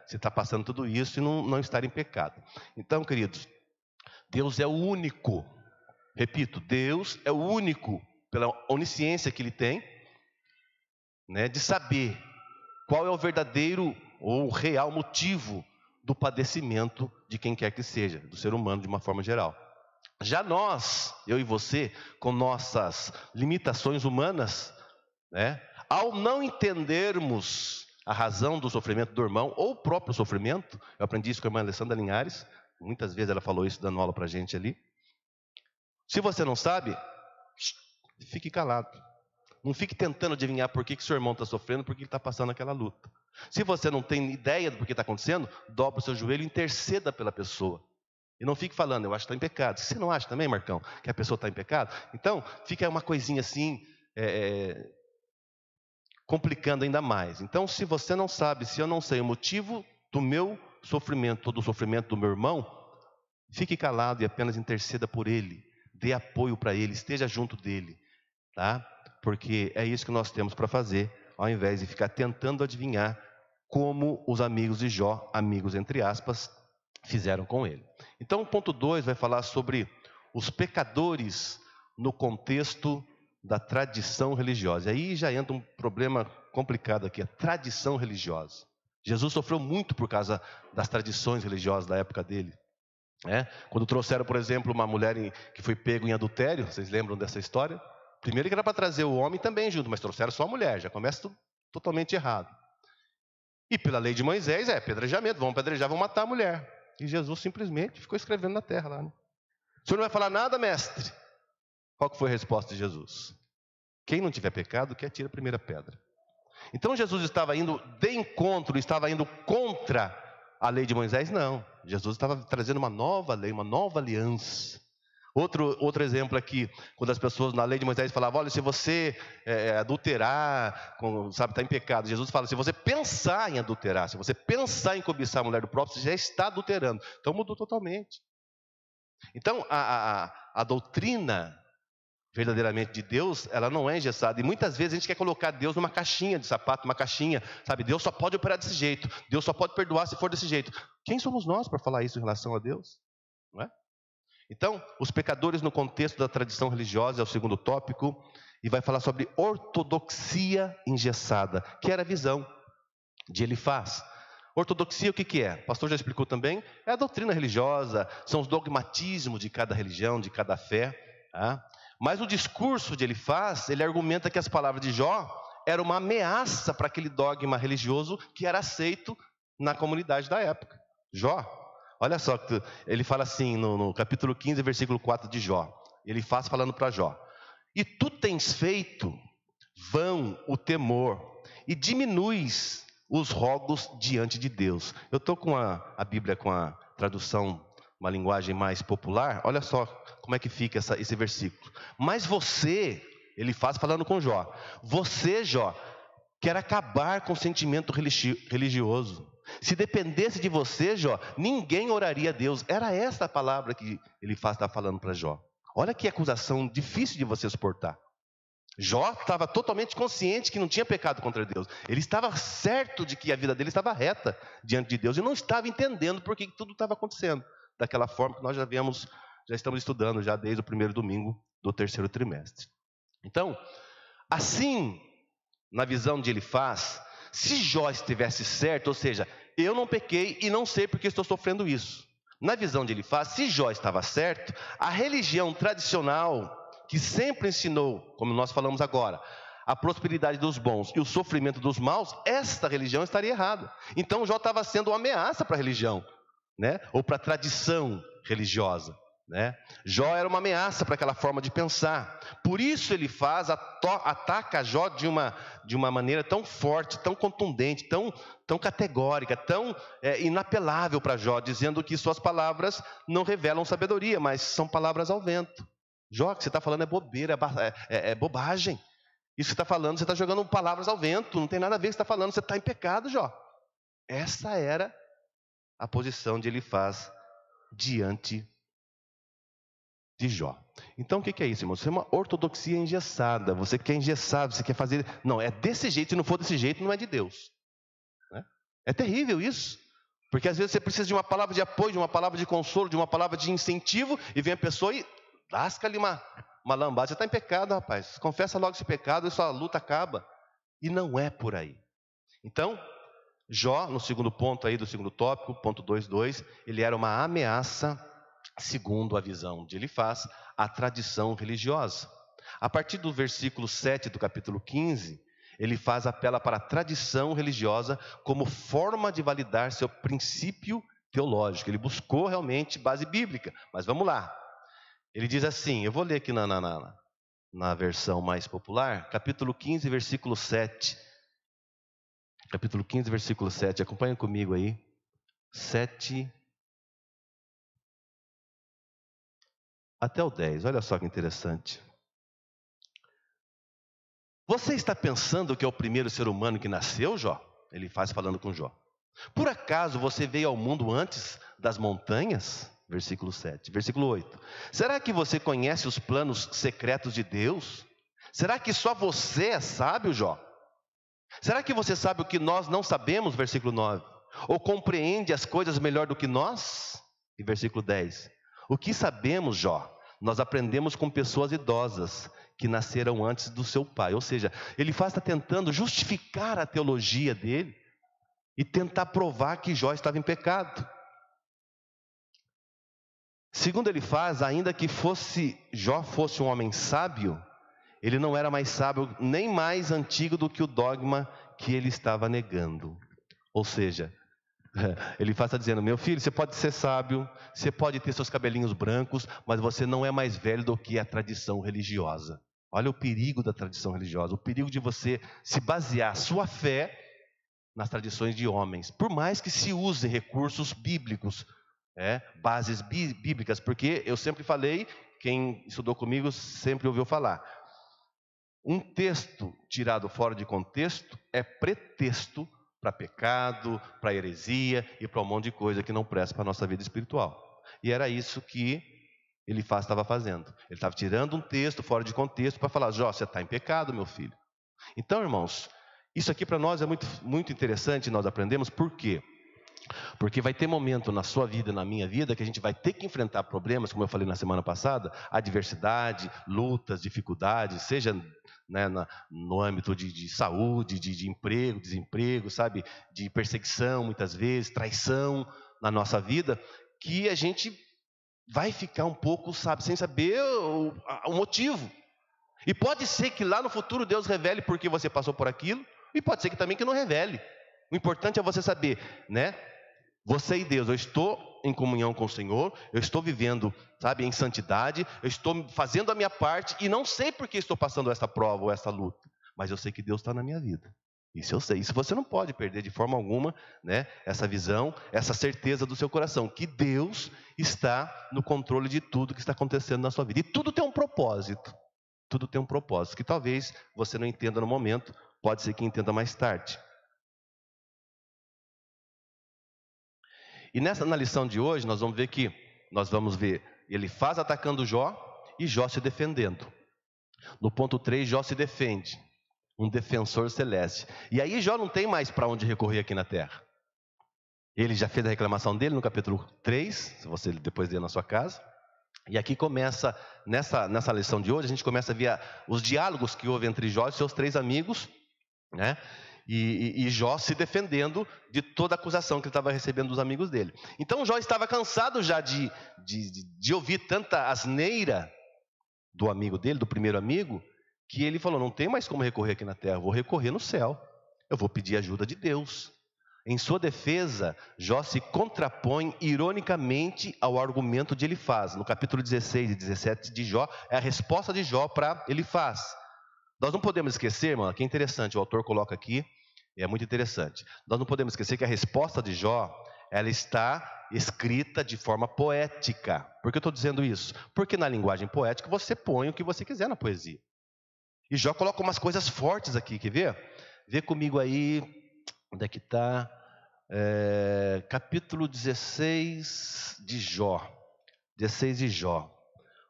você está passando tudo isso e não estar em pecado. Então, queridos, Deus é o único, repito, Deus é o único, pela onisciência que Ele tem, de saber qual é o verdadeiro ou real motivo do padecimento de quem quer que seja, do ser humano de uma forma geral. Já nós, eu e você, com nossas limitações humanas, ao não entendermos a razão do sofrimento do irmão, ou o próprio sofrimento, eu aprendi isso com a irmã Alessandra Linhares, muitas vezes ela falou isso dando aula para a gente ali. Se você não sabe, fique calado. Não fique tentando adivinhar por que seu irmão está sofrendo, por que ele está passando aquela luta. Se você não tem ideia do que está acontecendo, dobra o seu joelho e interceda pela pessoa. E não fique falando, eu acho que está em pecado. Você não acha também, Marcão, que a pessoa está em pecado? Então, fica uma coisinha assim, complicando ainda mais. Então, se você não sabe, se eu não sei o motivo do meu sofrimento, ou do sofrimento do meu irmão, fique calado e apenas interceda por ele. Dê apoio para ele, esteja junto dele. Tá? Porque é isso que nós temos para fazer, ao invés de ficar tentando adivinhar como os amigos de Jó, amigos entre aspas, fizeram com ele. Então o ponto 2 vai falar sobre os pecadores no contexto da tradição religiosa. Aí já entra um problema complicado aqui, a tradição religiosa. Jesus sofreu muito por causa das tradições religiosas da época dele. Quando trouxeram, por exemplo, uma mulher que foi pego em adultério, vocês lembram dessa história? Primeiro que era para trazer o homem também junto, mas trouxeram só a mulher, já começa tudo totalmente errado. E pela lei de Moisés, apedrejamento, vão apedrejar, vão matar a mulher. E Jesus simplesmente ficou escrevendo na terra lá. O senhor não vai falar nada, mestre? Qual que foi a resposta de Jesus? Quem não tiver pecado, que atire a primeira pedra. Então Jesus estava indo de encontro, estava indo contra a lei de Moisés? Não. Jesus estava trazendo uma nova lei, uma nova aliança. Outro exemplo aqui, quando as pessoas na lei de Moisés falavam, olha, se você adulterar, está em pecado. Jesus fala, se você pensar em adulterar, se você pensar em cobiçar a mulher do próprio, você já está adulterando. Então mudou totalmente. Então a doutrina verdadeiramente de Deus, ela não é engessada. E muitas vezes a gente quer colocar Deus numa caixinha de sapato, uma caixinha, sabe? Deus só pode operar desse jeito, Deus só pode perdoar se for desse jeito. Quem somos nós para falar isso em relação a Deus? Não é? Então, os pecadores no contexto da tradição religiosa é o segundo tópico, e vai falar sobre ortodoxia engessada, que era a visão de Elifaz. Ortodoxia o que é? O pastor já explicou também, é a doutrina religiosa, são os dogmatismos de cada religião, de cada fé. Tá? Mas o discurso de Elifaz, ele argumenta que as palavras de Jó eram uma ameaça para aquele dogma religioso que era aceito na comunidade da época. Jó, olha só, ele fala assim no capítulo 15, versículo 4 de Jó. Ele faz falando para Jó. E tu tens feito vão o temor e diminuis os rogos diante de Deus. Eu estou com a Bíblia com a tradução, uma linguagem mais popular. Olha só como é que fica esse versículo. Mas você, ele faz falando com Jó. Você, Jó, quer acabar com o sentimento religioso. Se dependesse de você, Jó, ninguém oraria a Deus. Era essa a palavra que ele está falando para Jó. Olha que acusação difícil de você suportar. Jó estava totalmente consciente que não tinha pecado contra Deus. Ele estava certo de que a vida dele estava reta diante de Deus. E não estava entendendo por que tudo estava acontecendo daquela forma que nós já estamos estudando já desde o primeiro domingo do terceiro trimestre. Então, assim, na visão de Elifaz, se Jó estivesse certo, ou seja, eu não pequei e não sei porque estou sofrendo isso. Na visão de Elifaz, se Jó estava certo, a religião tradicional que sempre ensinou, como nós falamos agora, a prosperidade dos bons e o sofrimento dos maus, esta religião estaria errada. Então Jó estava sendo uma ameaça para a religião, ou para a tradição religiosa. né? Jó era uma ameaça para aquela forma de pensar. Por isso ele ataca Jó de uma maneira tão forte, tão contundente, tão categórica, tão inapelável para Jó, dizendo que suas palavras não revelam sabedoria, mas são palavras ao vento. Jó, o que você está falando é bobeira, é bobagem. Isso que você está falando, você está jogando palavras ao vento, não tem nada a ver com o que você está falando, você está em pecado, Jó. Essa era a posição de Elifaz diante de Jó. Então o que é isso, irmão? Isso é uma ortodoxia engessada. Você quer engessado, você quer fazer... Não, é desse jeito, se não for desse jeito, não é de Deus, né? É terrível isso. Porque às vezes você precisa de uma palavra de apoio, de uma palavra de consolo, de uma palavra de incentivo, e vem a pessoa e lasca-lhe uma lambada. Você está em pecado, rapaz. Confessa logo esse pecado e sua luta acaba. E não é por aí. Então, Jó, no segundo ponto aí do segundo tópico, ponto 2.2, ele era uma ameaça, segundo a visão de Elifaz, à tradição religiosa. A partir do versículo 7 do capítulo 15, Elifaz apela para a tradição religiosa como forma de validar seu princípio teológico. Ele buscou realmente base bíblica, mas vamos lá. Ele diz assim, eu vou ler aqui na versão mais popular, capítulo 15, versículo 7. Capítulo 15, versículo 7, acompanha comigo aí. 7 até o 10, olha só que interessante. Você está pensando que é o primeiro ser humano que nasceu, Jó? Ele faz falando com Jó. Por acaso você veio ao mundo antes das montanhas? Versículo 7. Versículo 8. Será que você conhece os planos secretos de Deus? Será que só você é sábio, Jó? Será que você sabe o que nós não sabemos? Versículo 9. Ou compreende as coisas melhor do que nós? E versículo 10. O que sabemos, Jó? Nós aprendemos com pessoas idosas que nasceram antes do seu pai. Ou seja, ele está tentando justificar a teologia dele e tentar provar que Jó estava em pecado. Segundo Elifaz, ainda que Jó fosse um homem sábio, ele não era mais sábio nem mais antigo do que o dogma que ele estava negando. Ou seja, Elifaz está dizendo, meu filho, você pode ser sábio, você pode ter seus cabelinhos brancos, mas você não é mais velho do que a tradição religiosa. Olha o perigo da tradição religiosa, o perigo de você se basear sua fé nas tradições de homens, por mais que se usem recursos bíblicos, bases bíblicas, porque eu sempre falei, quem estudou comigo sempre ouviu falar, um texto tirado fora de contexto é pretexto para pecado, para heresia e para um monte de coisa que não presta para a nossa vida espiritual. E era isso que Elifaz estava fazendo. Ele estava tirando um texto fora de contexto para falar, Jó, você está em pecado, meu filho. Então, irmãos, isso aqui para nós é muito, muito interessante, nós aprendemos, por quê? Porque vai ter momento na sua vida, na minha vida, que a gente vai ter que enfrentar problemas, como eu falei na semana passada, adversidade, lutas, dificuldades, seja no âmbito de saúde, de emprego, desemprego, sabe, de perseguição muitas vezes, traição na nossa vida, que a gente vai ficar um pouco, sabe, sem saber o motivo. E pode ser que lá no futuro Deus revele por que você passou por aquilo, e pode ser que também que não revele. O importante é você saber, você e Deus, eu estou em comunhão com o Senhor, eu estou vivendo, sabe, em santidade, eu estou fazendo a minha parte e não sei por que estou passando essa prova ou essa luta, mas eu sei que Deus está na minha vida. Isso eu sei. Isso você não pode perder de forma alguma, essa visão, essa certeza do seu coração, que Deus está no controle de tudo que está acontecendo na sua vida. E tudo tem um propósito. Tudo tem um propósito, que talvez você não entenda no momento, pode ser que entenda mais tarde. E na lição de hoje, nós vamos ver Elifaz atacando Jó e Jó se defendendo. No ponto 3, Jó se defende, um defensor celeste. E aí Jó não tem mais para onde recorrer aqui na terra. Ele já fez a reclamação dele no capítulo 3, se você depois ler na sua casa. E aqui começa, nessa lição de hoje, a gente começa a ver os diálogos que houve entre Jó e seus 3 amigos, E Jó se defendendo de toda a acusação que ele estava recebendo dos amigos dele. Então Jó estava cansado já de ouvir tanta asneira do amigo dele, do primeiro amigo, que ele falou, não tem mais como recorrer aqui na terra, eu vou recorrer no céu, eu vou pedir ajuda de Deus. Em sua defesa, Jó se contrapõe ironicamente ao argumento de Elifaz. No capítulo 16 e 17 de Jó, é a resposta de Jó para Elifaz. Nós não podemos esquecer, irmão, que é interessante, o autor coloca aqui, é muito interessante. Nós não podemos esquecer que a resposta de Jó, ela está escrita de forma poética. Por que eu estou dizendo isso? Porque na linguagem poética você põe o que você quiser na poesia. E Jó coloca umas coisas fortes aqui, quer ver? Vê comigo aí, onde é que está? Capítulo 16 de Jó. 16 de Jó.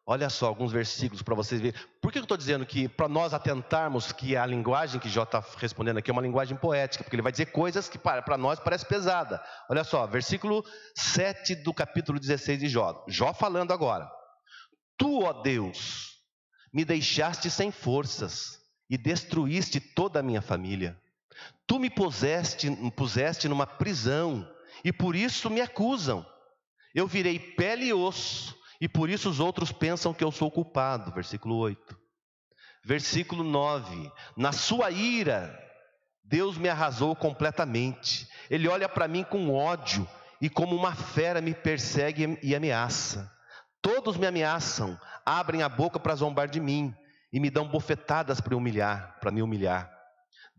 Olha só alguns versículos para vocês verem. Por que eu estou dizendo que para nós atentarmos que a linguagem que Jó está respondendo aqui é uma linguagem poética? Porque ele vai dizer coisas que para nós parece pesada. Olha só, versículo 7 do capítulo 16 de Jó. Jó falando agora. Tu, ó Deus, me deixaste sem forças e destruíste toda a minha família. Tu me puseste numa prisão e por isso me acusam. Eu virei pele e osso e por isso os outros pensam que eu sou culpado. Versículo 8. Versículo 9. Na sua ira, Deus me arrasou completamente. Ele olha para mim com ódio e como uma fera me persegue e ameaça. Todos me ameaçam, abrem a boca para zombar de mim e me dão bofetadas para me humilhar.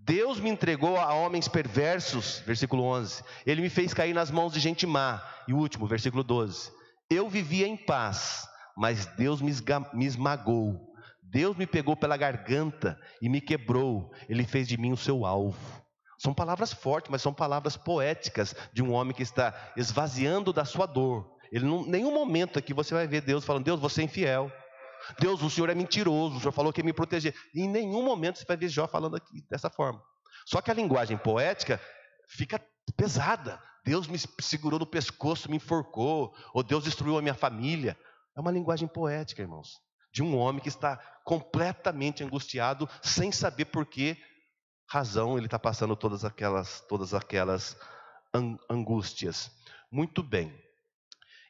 Deus me entregou a homens perversos, versículo 11. Ele me fez cair nas mãos de gente má. E o último, versículo 12. Eu vivia em paz, mas Deus me esmagou. Deus me pegou pela garganta e me quebrou. Ele fez de mim o seu alvo. São palavras fortes, mas são palavras poéticas de um homem que está esvaziando da sua dor. Em nenhum momento aqui você vai ver Deus falando, Deus, você é infiel. Deus, o Senhor é mentiroso, o Senhor falou que ia me proteger. Em nenhum momento você vai ver Jó falando aqui dessa forma. Só que a linguagem poética fica pesada. Deus me segurou no pescoço, me enforcou, ou Deus destruiu a minha família. É uma linguagem poética, irmãos, de um homem que está completamente angustiado, sem saber por que razão ele está passando todas aquelas angústias. Muito bem.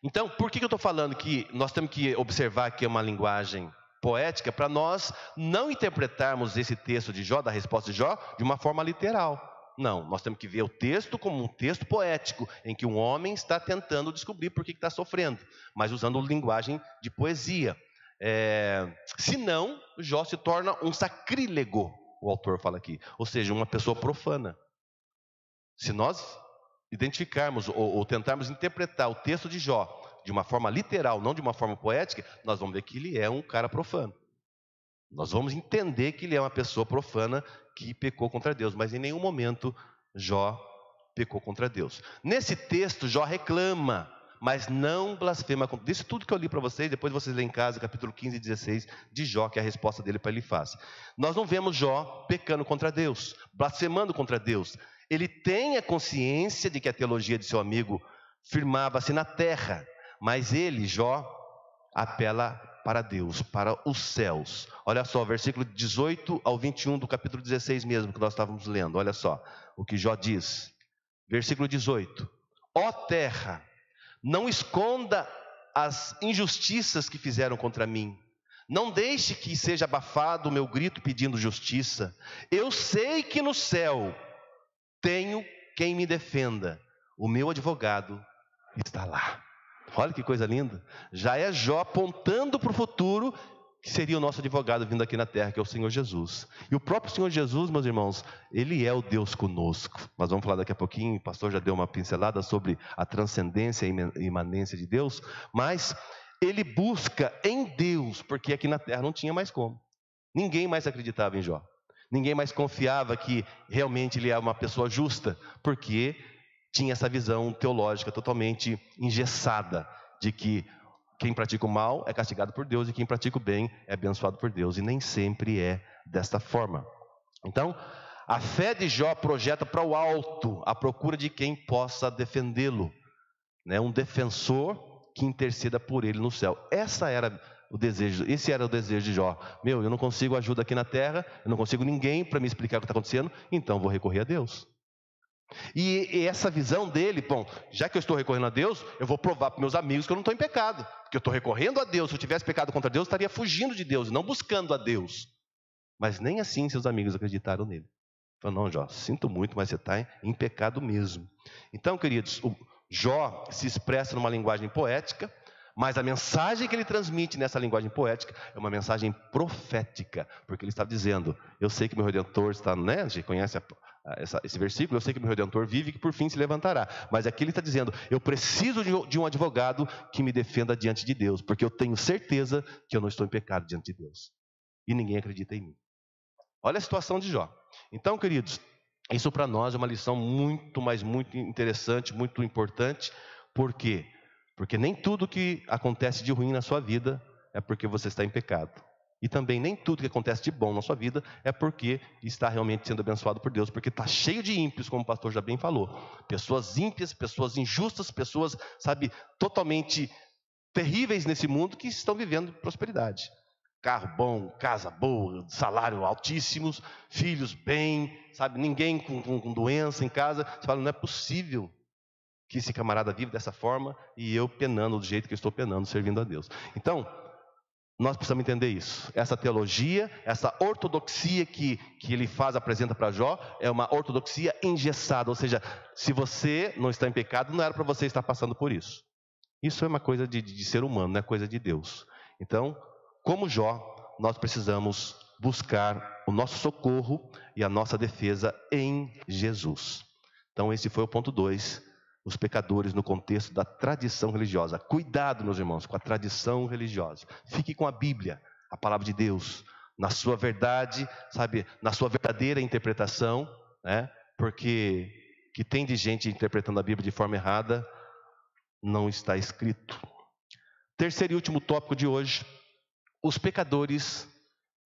Então, por que eu estou falando que nós temos que observar que é uma linguagem poética para nós não interpretarmos esse texto de Jó, da resposta de Jó, de uma forma literal? Não, nós temos que ver o texto como um texto poético, em que um homem está tentando descobrir por que está sofrendo, mas usando linguagem de poesia. Senão, Jó se torna um sacrílego, o autor fala aqui, ou seja, uma pessoa profana. Se nós identificarmos ou tentarmos interpretar o texto de Jó de uma forma literal, não de uma forma poética, nós vamos ver que ele é um cara profano. Nós vamos entender que ele é uma pessoa profana que pecou contra Deus, mas em nenhum momento Jó pecou contra Deus. Nesse texto, Jó reclama, mas não blasfema. Isso tudo que eu li para vocês, depois vocês lêem em casa, capítulo 15 e 16 de Jó, que é a resposta dele para Elifaz. Nós não vemos Jó pecando contra Deus, blasfemando contra Deus. Ele tem a consciência de que a teologia de seu amigo firmava-se na terra, mas ele, Jó, apela para Deus, para os céus. Olha só, versículo 18 ao 21 do capítulo 16 mesmo, que nós estávamos lendo. Olha só o que Jó diz. Versículo 18. Ó terra, não esconda as injustiças que fizeram contra mim. Não deixe que seja abafado o meu grito pedindo justiça. Eu sei que no céu tenho quem me defenda. O meu advogado está lá. Olha que coisa linda. Já é Jó apontando para o futuro, que seria o nosso advogado vindo aqui na terra, que é o Senhor Jesus. E o próprio Senhor Jesus, meus irmãos, Ele é o Deus conosco. Nós vamos falar daqui a pouquinho, o pastor já deu uma pincelada sobre a transcendência e imanência de Deus, mas ele busca em Deus, porque aqui na terra não tinha mais como. Ninguém mais acreditava em Jó. Ninguém mais confiava que realmente ele é uma pessoa justa, porque tinha essa visão teológica totalmente engessada, de que quem pratica o mal é castigado por Deus e quem pratica o bem é abençoado por Deus, e nem sempre é desta forma. Então, a fé de Jó projeta para o alto a procura de quem possa defendê-lo, né? Um defensor que interceda por ele no céu. Esse era o desejo de Jó. Eu não consigo ajuda aqui na terra, eu não consigo ninguém para me explicar o que está acontecendo, então vou recorrer a Deus. E essa visão dele, bom, já que eu estou recorrendo a Deus, eu vou provar para meus amigos que eu não estou em pecado, porque eu estou recorrendo a Deus. Se eu tivesse pecado contra Deus, eu estaria fugindo de Deus, não buscando a Deus. Mas nem assim seus amigos acreditaram nele. Falou, não, Jó, sinto muito, mas você está em pecado mesmo. Então, queridos, o Jó se expressa numa linguagem poética, mas a mensagem que ele transmite nessa linguagem poética é uma mensagem profética, porque ele está dizendo, eu sei que meu Redentor está, né? A gente conhece esse versículo, eu sei que meu Redentor vive e que por fim se levantará. Mas aqui ele está dizendo, eu preciso de um advogado que me defenda diante de Deus, porque eu tenho certeza que eu não estou em pecado diante de Deus. E ninguém acredita em mim. Olha a situação de Jó. Então, queridos, isso para nós é uma lição muito, mas muito interessante, muito importante. Por quê? Porque nem tudo que acontece de ruim na sua vida é porque você está em pecado. E também nem tudo que acontece de bom na sua vida é porque está realmente sendo abençoado por Deus. Porque está cheio de ímpios, como o pastor já bem falou. Pessoas ímpias, pessoas injustas, pessoas, sabe, totalmente terríveis nesse mundo que estão vivendo prosperidade. Carro bom, casa boa, salário altíssimos, filhos bem, sabe, ninguém com doença em casa. Você fala, não é possível que esse camarada vive dessa forma e eu penando do jeito que eu estou penando, servindo a Deus. Então, nós precisamos entender isso. Essa teologia, essa ortodoxia que ele apresenta para Jó, é uma ortodoxia engessada. Ou seja, se você não está em pecado, não era para você estar passando por isso. Isso é uma coisa de ser humano, não é coisa de Deus. Então, como Jó, nós precisamos buscar o nosso socorro e a nossa defesa em Jesus. Então esse foi o ponto 2, os pecadores no contexto da tradição religiosa. Cuidado, meus irmãos, com a tradição religiosa. Fique com a Bíblia, a palavra de Deus, na sua verdade, sabe, na sua verdadeira interpretação, né? Porque que tem de gente interpretando a Bíblia de forma errada, não está escrito. Terceiro e último tópico de hoje, os pecadores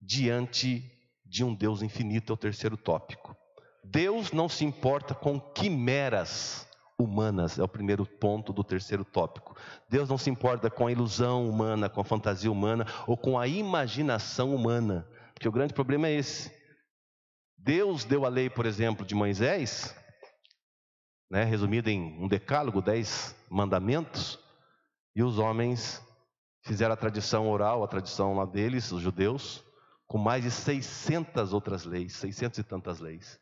diante de um Deus infinito é o terceiro tópico. Deus não se importa com quimeras humanas, é o primeiro ponto do terceiro tópico. Deus não se importa com a ilusão humana, com a fantasia humana ou com a imaginação humana, porque o grande problema é esse. Deus deu a lei, por exemplo, de Moisés, né, resumida em um decálogo, 10 mandamentos, e os homens fizeram a tradição oral, a tradição lá deles, os judeus, com mais de 600 outras leis, 600 e tantas leis.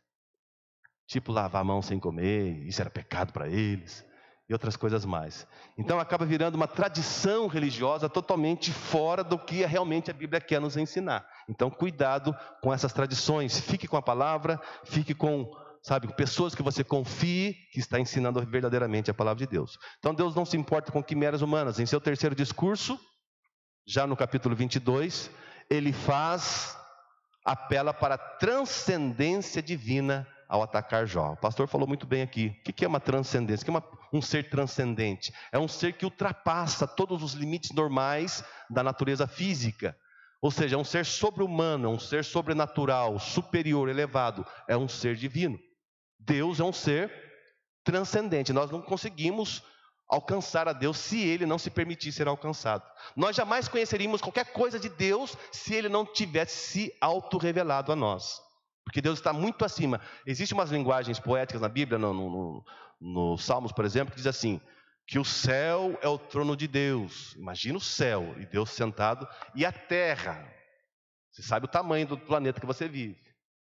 Tipo lavar a mão sem comer, isso era pecado para eles, e outras coisas mais. Então acaba virando uma tradição religiosa totalmente fora do que realmente a Bíblia quer nos ensinar. Então cuidado com essas tradições, fique com a palavra, fique com, sabe, pessoas que você confie, que está ensinando verdadeiramente a palavra de Deus. Então Deus não se importa com quimeras humanas. Em seu terceiro discurso, já no capítulo 22, ele apela para a transcendência divina ao atacar Jó. O pastor falou muito bem aqui. O que é uma transcendência? O que é um ser transcendente? É um ser que ultrapassa todos os limites normais da natureza física. Ou seja, é um ser sobre-humano, é um ser sobrenatural, superior, elevado. É um ser divino. Deus é um ser transcendente. Nós não conseguimos alcançar a Deus se Ele não se permitir ser alcançado. Nós jamais conheceríamos qualquer coisa de Deus se Ele não tivesse se auto-revelado a nós. Porque Deus está muito acima. Existem umas linguagens poéticas na Bíblia, no Salmos, por exemplo, que diz assim, que o céu é o trono de Deus. Imagina o céu e Deus sentado, e a terra. Você sabe o tamanho do planeta que você vive.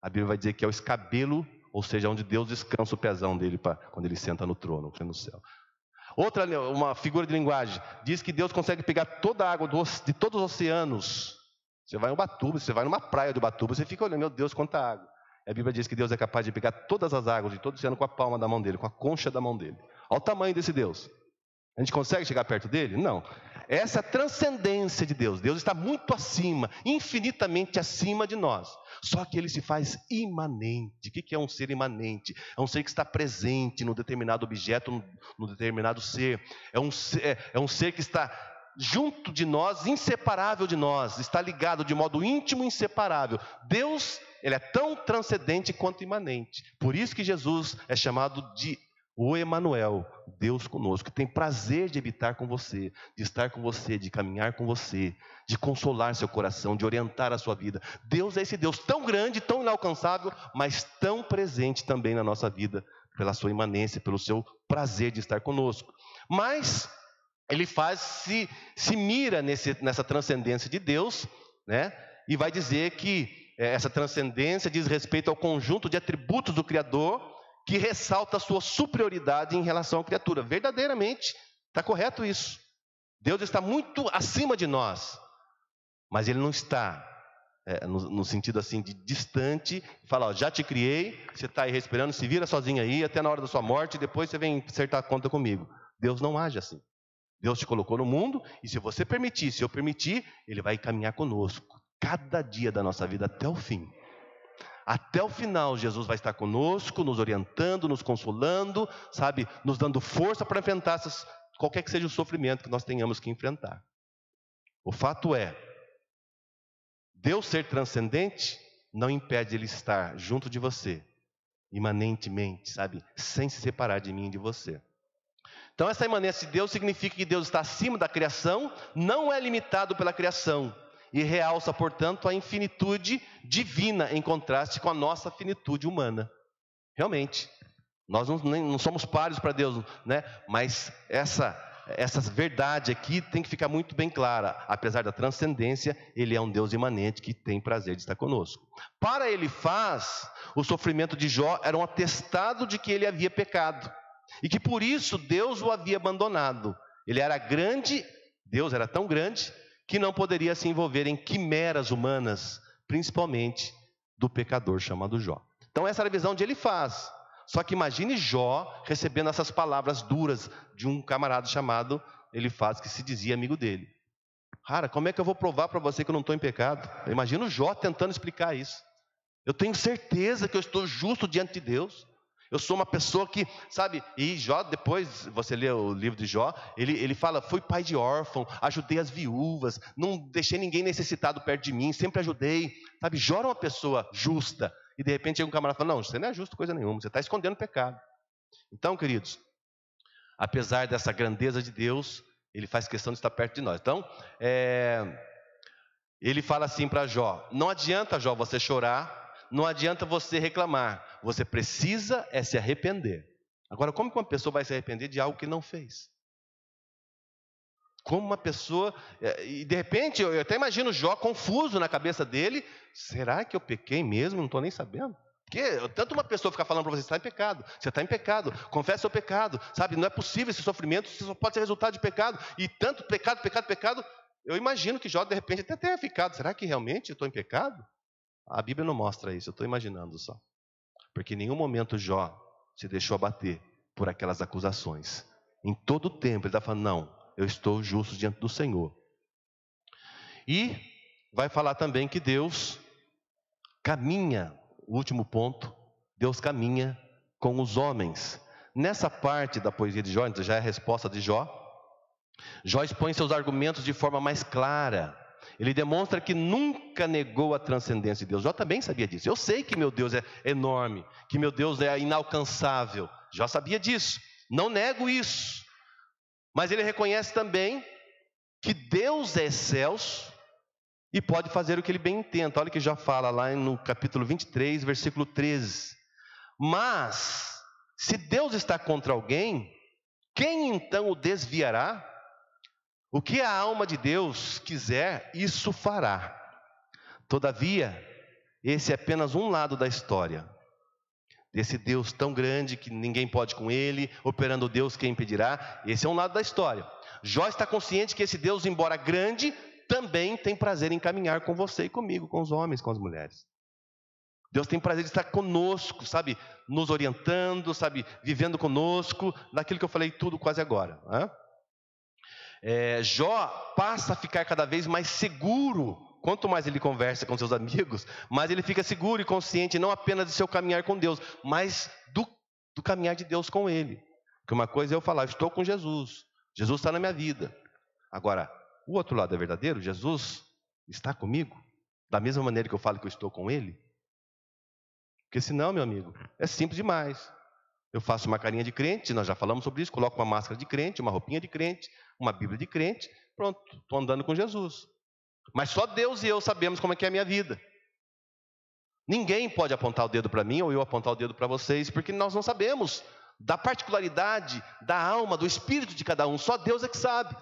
A Bíblia vai dizer que é o escabelo, ou seja, onde Deus descansa o pezão dele quando ele senta no trono, no céu. Outra, uma figura de linguagem, diz que Deus consegue pegar toda a água de todos os oceanos. Você vai em Ubatuba, você vai numa praia de Ubatuba, você fica olhando, meu Deus, quanta água. A Bíblia diz que Deus é capaz de pegar todas as águas de todo o oceano com a palma da mão dele, com a concha da mão dele. Olha o tamanho desse Deus. A gente consegue chegar perto dele? Não. Essa é a transcendência de Deus. Deus está muito acima, infinitamente acima de nós. Só que ele se faz imanente. O que é um ser imanente? É um ser que está presente no determinado objeto, no determinado ser. É um ser que está junto de nós, inseparável de nós. Está ligado de modo íntimo e inseparável. Deus, ele é tão transcendente quanto imanente. Por isso que Jesus é chamado de o Emanuel, Deus conosco, que tem prazer de habitar com você, de estar com você, de caminhar com você, de consolar seu coração, de orientar a sua vida. Deus é esse Deus tão grande, tão inalcançável, mas tão presente também na nossa vida, pela sua imanência, pelo seu prazer de estar conosco. Mas ele se mira nessa transcendência de Deus, né? E vai dizer que essa transcendência diz respeito ao conjunto de atributos do Criador que ressalta a sua superioridade em relação à criatura. Verdadeiramente, está correto isso. Deus está muito acima de nós, mas Ele não está no sentido assim de distante, fala, ó, já te criei, você está aí respirando, se vira sozinho aí até na hora da sua morte e depois você vem acertar a conta comigo. Deus não age assim. Deus te colocou no mundo e se você permitir, se eu permitir, Ele vai caminhar conosco cada dia da nossa vida até o fim. Até o final, Jesus vai estar conosco, nos orientando, nos consolando, sabe, nos dando força para enfrentar qualquer que seja o sofrimento que nós tenhamos que enfrentar. O fato é, Deus ser transcendente não impede Ele estar junto de você, imanentemente, sabe, sem se separar de mim e de você. Então essa imanência de Deus significa que Deus está acima da criação, não é limitado pela criação, e realça, portanto, a infinitude divina em contraste com a nossa finitude humana. Realmente, nós não somos páreos para Deus, né? Mas essa verdade aqui tem que ficar muito bem clara. Apesar da transcendência, Ele é um Deus imanente que tem prazer de estar conosco. Para Elifaz, o sofrimento de Jó era um atestado de que ele havia pecado e que por isso Deus o havia abandonado. Ele era grande, Deus era tão grande que não poderia se envolver em quimeras humanas, principalmente do pecador chamado Jó. Então essa era a visão de Elifaz. Só que imagine Jó recebendo essas palavras duras de um camarada chamado Elifaz, que se dizia amigo dele. Cara, como é que eu vou provar para você que eu não estou em pecado? Imagina o Jó tentando explicar isso. Eu tenho certeza que eu estou justo diante de Deus. Eu sou uma pessoa que, sabe, e Jó, depois você lê o livro de Jó, ele fala, fui pai de órfão, ajudei as viúvas, não deixei ninguém necessitado perto de mim, sempre ajudei, sabe, Jó era uma pessoa justa, e de repente chega um camarada e fala, não, você não é justo coisa nenhuma, você está escondendo o pecado. Então, queridos, apesar dessa grandeza de Deus, Ele faz questão de estar perto de nós. Então, ele fala assim para Jó, não adianta, Jó, você chorar, não adianta você reclamar, você precisa se arrepender. Agora, como que uma pessoa vai se arrepender de algo que não fez? Como uma pessoa, e de repente, eu até imagino Jó confuso na cabeça dele, será que eu pequei mesmo? Não estou nem sabendo. Porque tanto uma pessoa ficar falando para você, você está em pecado, confessa seu pecado, sabe, não é possível esse sofrimento, isso só pode ser resultado de pecado, e tanto pecado, eu imagino que Jó de repente até tenha ficado, será que realmente eu estou em pecado? A Bíblia não mostra isso, eu estou imaginando só. Porque em nenhum momento Jó se deixou abater por aquelas acusações. Em todo o tempo ele está falando, não, eu estou justo diante do Senhor. E vai falar também que Deus caminha, o último ponto, Deus caminha com os homens. Nessa parte da poesia de Jó, já é a resposta de Jó, Jó expõe seus argumentos de forma mais clara. Ele demonstra que nunca negou a transcendência de Deus. Jó também sabia disso. Eu sei que meu Deus é enorme, que meu Deus é inalcançável. Jó sabia disso. Não nego isso. Mas ele reconhece também que Deus é excelso e pode fazer o que ele bem entenda. Olha o que Jó fala lá no capítulo 23, versículo 13. Mas, se Deus está contra alguém, quem então o desviará? O que a alma de Deus quiser, isso fará. Todavia, esse é apenas um lado da história. Desse Deus tão grande que ninguém pode com ele, operando Deus quem impedirá. Esse é um lado da história. Jó está consciente que esse Deus, embora grande, também tem prazer em caminhar com você e comigo, com os homens, com as mulheres. Deus tem prazer de estar conosco, sabe, nos orientando, sabe, vivendo conosco, naquilo que eu falei tudo quase agora, né? Jó passa a ficar cada vez mais seguro. Quanto mais ele conversa com seus amigos, mais ele fica seguro e consciente, não apenas do seu caminhar com Deus, mas do caminhar de Deus com ele. Porque uma coisa é eu falar, estou com Jesus, Jesus está na minha vida. Agora, o outro lado é verdadeiro, Jesus está comigo, da mesma maneira que eu falo que eu estou com ele. Porque senão, meu amigo, é simples demais. Eu faço uma carinha de crente, nós já falamos sobre isso, coloco uma máscara de crente, uma roupinha de crente, uma Bíblia de crente, pronto, estou andando com Jesus. Mas só Deus e eu sabemos como é que é a minha vida. Ninguém pode apontar o dedo para mim, ou eu apontar o dedo para vocês, porque nós não sabemos da particularidade, da alma, do espírito de cada um, só Deus é que sabe.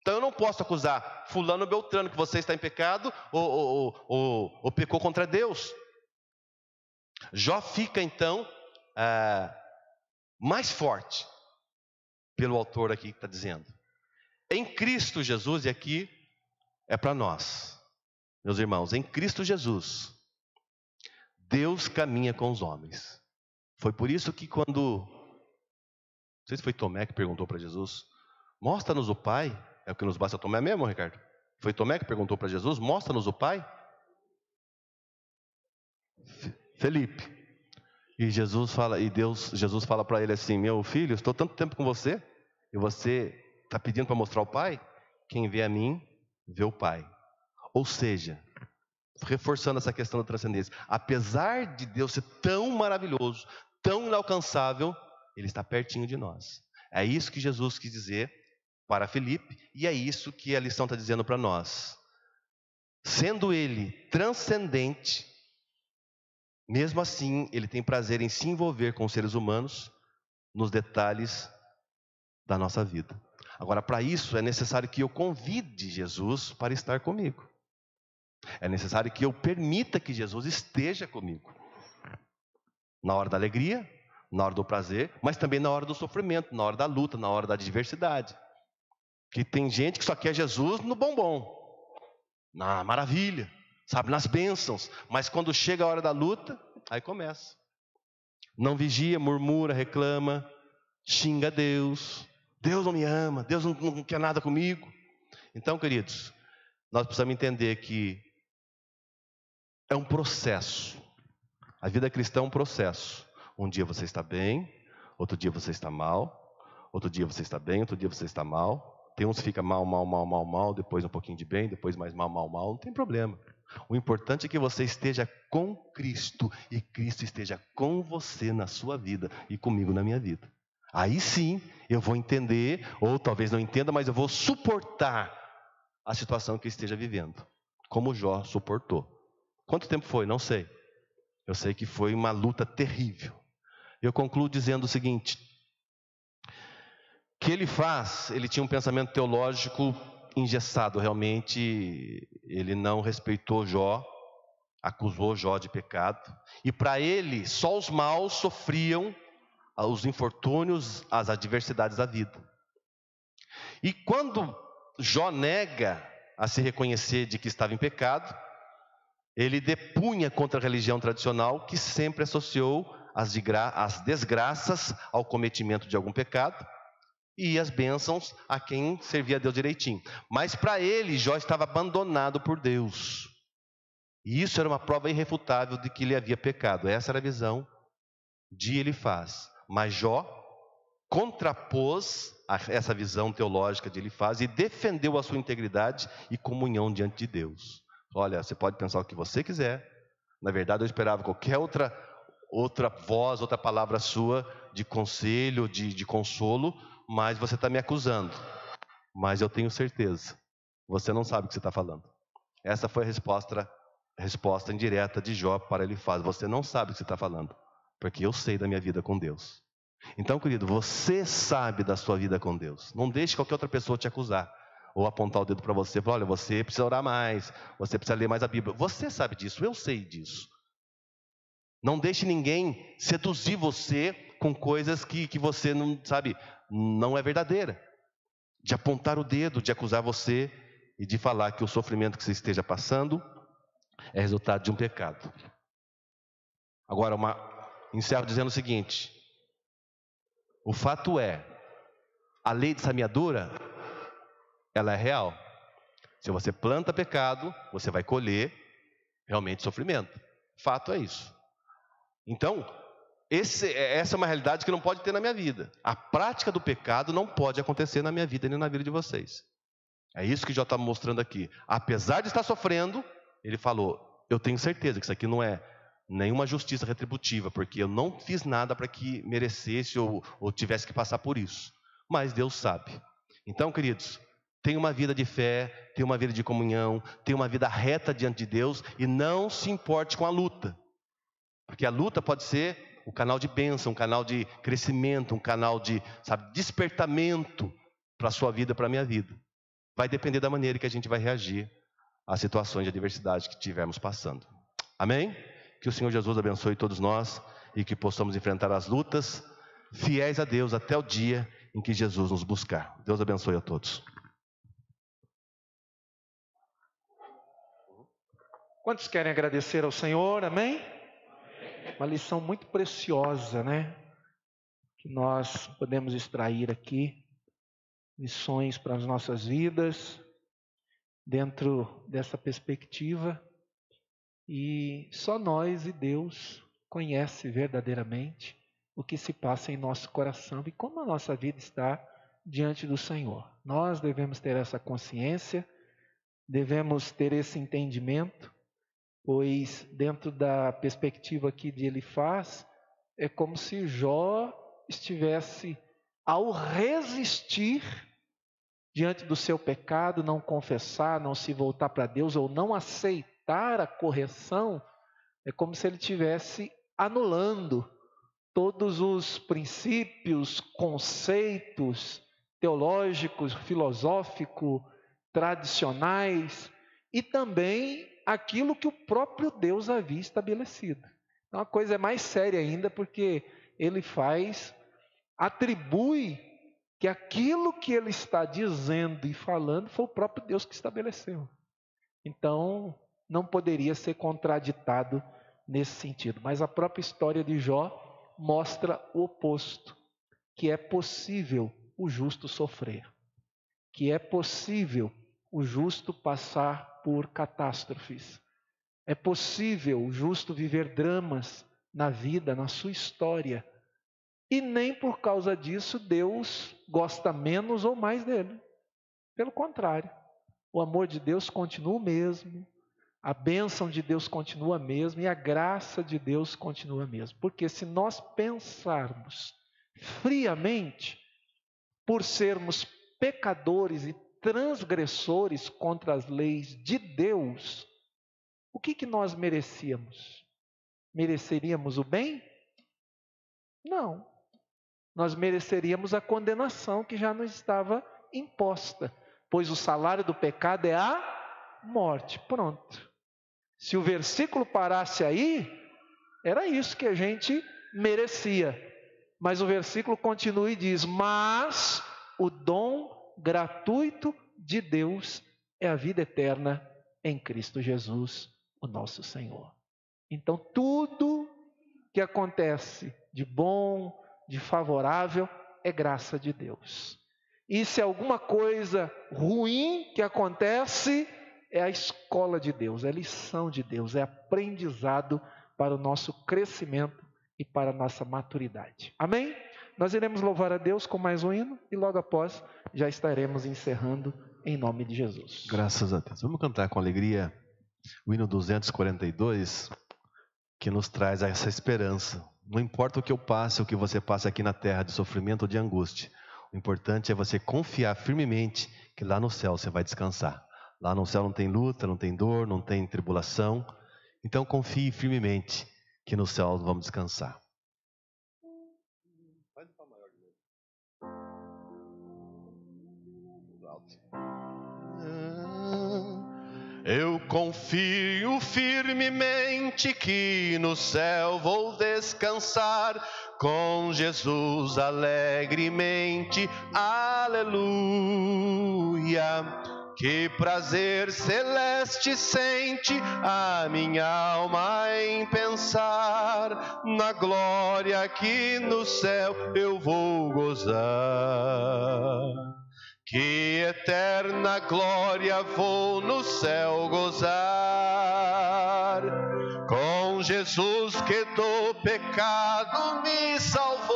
Então eu não posso acusar fulano Beltrano que você está em pecado ou pecou contra Deus. Jó fica então mais forte, pelo autor aqui que está dizendo. Em Cristo Jesus, e aqui é para nós, meus irmãos, em Cristo Jesus, Deus caminha com os homens. Foi por isso que quando, não sei se foi Tomé que perguntou para Jesus, mostra-nos o Pai, é o que nos basta. Tomé mesmo, Ricardo? Foi Tomé que perguntou para Jesus, mostra-nos o Pai? Felipe. E Jesus fala para ele assim, meu filho, estou tanto tempo com você, e você está pedindo para mostrar o Pai? Quem vê a mim, vê o Pai. Ou seja, reforçando essa questão da transcendência, apesar de Deus ser tão maravilhoso, tão inalcançável, Ele está pertinho de nós. É isso que Jesus quis dizer para Felipe, e é isso que a lição está dizendo para nós. Sendo Ele transcendente, mesmo assim, Ele tem prazer em se envolver com os seres humanos nos detalhes da nossa vida. Agora, para isso, é necessário que eu convide Jesus para estar comigo. É necessário que eu permita que Jesus esteja comigo. Na hora da alegria, na hora do prazer, mas também na hora do sofrimento, na hora da luta, na hora da adversidade. Que tem gente que só quer Jesus no bombom, na maravilha, sabe, nas bênçãos. Mas quando chega a hora da luta, aí começa. Não vigia, murmura, reclama, xinga Deus. Deus não me ama, Deus não quer nada comigo. Então, queridos, nós precisamos entender que é um processo. A vida cristã é um processo. Um dia você está bem, outro dia você está mal, outro dia você está bem, outro dia você está mal. Tem uns que ficam mal, depois um pouquinho de bem, depois mais mal, não tem problema. O importante é que você esteja com Cristo e Cristo esteja com você na sua vida e comigo na minha vida. Aí sim eu vou entender, ou talvez não entenda, mas eu vou suportar a situação que eu esteja vivendo, como Jó suportou. Quanto tempo foi? Não sei. Eu sei que foi uma luta terrível. Eu concluo dizendo o seguinte: que ele tinha um pensamento teológico engessado, realmente ele não respeitou Jó, acusou Jó de pecado, e para ele só os maus sofriam os infortúnios, as adversidades da vida. E quando Jó nega a se reconhecer de que estava em pecado, ele depunha contra a religião tradicional que sempre associou as desgraças ao cometimento de algum pecado e as bênçãos a quem servia a Deus direitinho. Mas para ele, Jó estava abandonado por Deus. E isso era uma prova irrefutável de que ele havia pecado. Essa era a visão de Elifaz. Mas Jó contrapôs essa visão teológica de Elifaz e defendeu a sua integridade e comunhão diante de Deus. Olha, você pode pensar o que você quiser. Na verdade, eu esperava qualquer outra voz, outra palavra sua de conselho, de consolo, mas você está me acusando. Mas eu tenho certeza, você não sabe o que você está falando. Essa foi a resposta indireta de Jó para Elifaz. Você não sabe o que você está falando, porque eu sei da minha vida com Deus. Então, querido, você sabe da sua vida com Deus. Não deixe qualquer outra pessoa te acusar ou apontar o dedo para você e falar: olha, você precisa orar mais, você precisa ler mais a Bíblia. Você sabe disso, eu sei disso. Não deixe ninguém seduzir você com coisas que você não sabe, não é verdadeira. De apontar o dedo, de acusar você e de falar que o sofrimento que você esteja passando é resultado de um pecado. Agora, encerro dizendo o seguinte: o fato é, a lei de semeadura, ela é real. Se você planta pecado, você vai colher realmente sofrimento. Fato é isso. Então, essa é uma realidade que não pode ter na minha vida. A prática do pecado não pode acontecer na minha vida nem na vida de vocês. É isso que Jó está mostrando aqui. Apesar de estar sofrendo, ele falou: eu tenho certeza que isso aqui não é nenhuma justiça retributiva, porque eu não fiz nada para que merecesse ou tivesse que passar por isso. Mas Deus sabe. Então, queridos, tenha uma vida de fé, tenha uma vida de comunhão, tenha uma vida reta diante de Deus e não se importe com a luta. Porque a luta pode ser um canal de bênção, um canal de crescimento, um canal de despertamento para a sua vida, para a minha vida. vai depender da maneira que a gente vai reagir às situações de adversidade que estivermos passando. Amém? Que o Senhor Jesus abençoe todos nós e que possamos enfrentar as lutas fiéis a Deus até o dia em que Jesus nos buscar. Deus abençoe a todos. Quantos querem agradecer ao Senhor? Amém? Uma lição muito preciosa, né? Que nós podemos extrair aqui. Lições para as nossas vidas, dentro dessa perspectiva. E só nós e Deus conhece verdadeiramente o que se passa em nosso coração e como a nossa vida está diante do Senhor. Nós devemos ter essa consciência, devemos ter esse entendimento, pois dentro da perspectiva aqui de Elifaz, é como se Jó estivesse, ao resistir diante do seu pecado, não confessar, não se voltar para Deus ou não aceitar a correção, é como se ele estivesse anulando todos os princípios, conceitos teológicos, filosóficos, tradicionais e também aquilo que o próprio Deus havia estabelecido. Então a coisa é mais séria ainda, porque ele atribui que aquilo que ele está dizendo e falando foi o próprio Deus que estabeleceu. Então não poderia ser contraditado nesse sentido. Mas a própria história de Jó mostra o oposto, que é possível o justo sofrer, que é possível o justo passar por catástrofes, é possível o justo viver dramas na vida, na sua história, e nem por causa disso Deus gosta menos ou mais dele. Pelo contrário, o amor de Deus continua o mesmo, a bênção de Deus continua a mesma e a graça de Deus continua a mesma. Porque se nós pensarmos friamente, por sermos pecadores e transgressores contra as leis de Deus, o que nós merecíamos? Mereceríamos o bem? Não. Nós mereceríamos a condenação que já nos estava imposta, pois o salário do pecado é a morte. Pronto. Se o versículo parasse aí, era isso que a gente merecia. Mas o versículo continua e diz: mas o dom gratuito de Deus é a vida eterna em Cristo Jesus, o nosso Senhor. Então tudo que acontece de bom, de favorável, é graça de Deus. E se alguma coisa ruim que acontece, é a escola de Deus, é a lição de Deus, é aprendizado para o nosso crescimento e para a nossa maturidade. Amém? Nós iremos louvar a Deus com mais um hino e logo após já estaremos encerrando em nome de Jesus. Graças a Deus. Vamos cantar com alegria o hino 242, que nos traz essa esperança. Não importa o que eu passe, o que você passe aqui na terra de sofrimento ou de angústia, o importante é você confiar firmemente que lá no céu você vai descansar. Lá no céu não tem luta, não tem dor, não tem tribulação. Então confie firmemente que no céu vamos descansar. Eu confio firmemente que no céu vou descansar com Jesus alegremente. Aleluia. Que prazer celeste sente a minha alma em pensar na glória que no céu eu vou gozar. Que eterna glória vou no céu gozar, com Jesus que do pecado me salvou.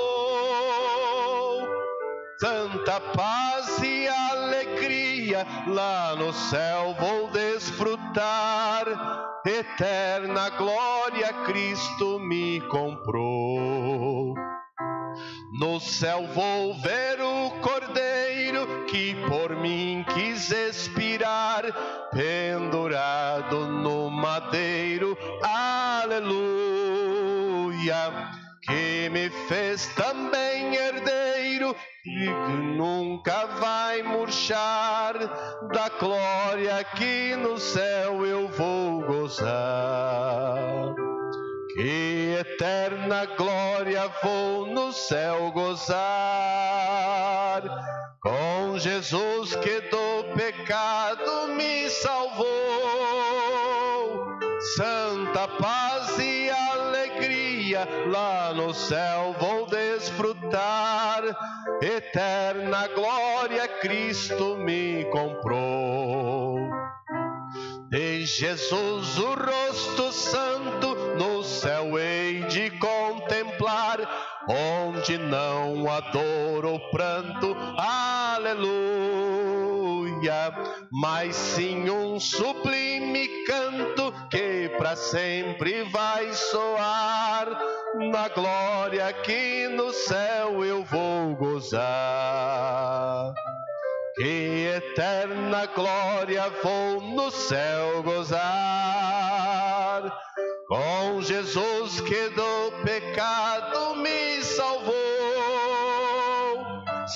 Tanta paz e alegria lá no céu vou desfrutar, eterna glória Cristo me comprou. No céu vou ver o Cordeiro que por mim quis expirar, pendurado no madeiro, aleluia, que me fez também herdeiro e nunca vai murchar, da glória que no céu eu vou gozar. Que eterna glória vou no céu gozar, com Jesus que do pecado me salvou. Santa paz e alegria lá no céu vou desfrutar, eterna glória Cristo me comprou. De Jesus o rosto santo no céu hei de contemplar, onde não há dor ou pranto, aleluia, mas sim um sublime canto que para sempre vai soar, na glória que no céu eu vou gozar. Que eterna glória vou no céu gozar, com Jesus que do pecado me salvou.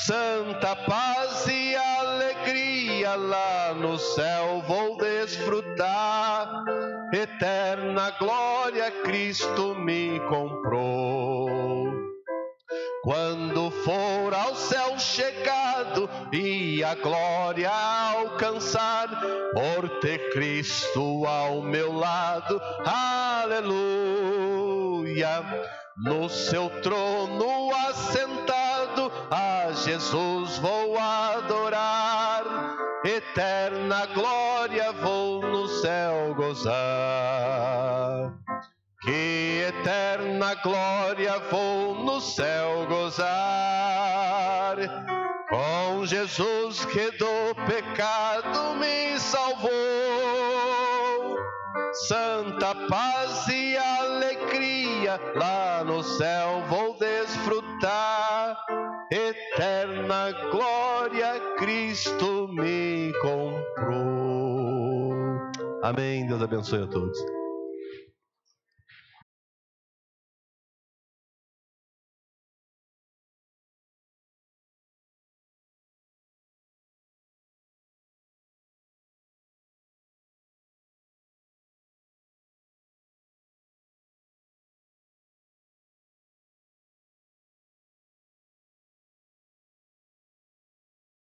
Santa paz e alegria lá no céu vou desfrutar, eterna glória Cristo me comprou. Quando for ao céu chegado e a glória alcançar, por ter Cristo ao meu lado, aleluia, no seu trono assentado, a Jesus vou adorar, eterna glória vou no céu gozar. Que eterna glória vou no céu gozar, com Jesus que do pecado me salvou. Santa paz e alegria lá no céu vou desfrutar, eterna glória Cristo me comprou. Amém. Deus abençoe a todos.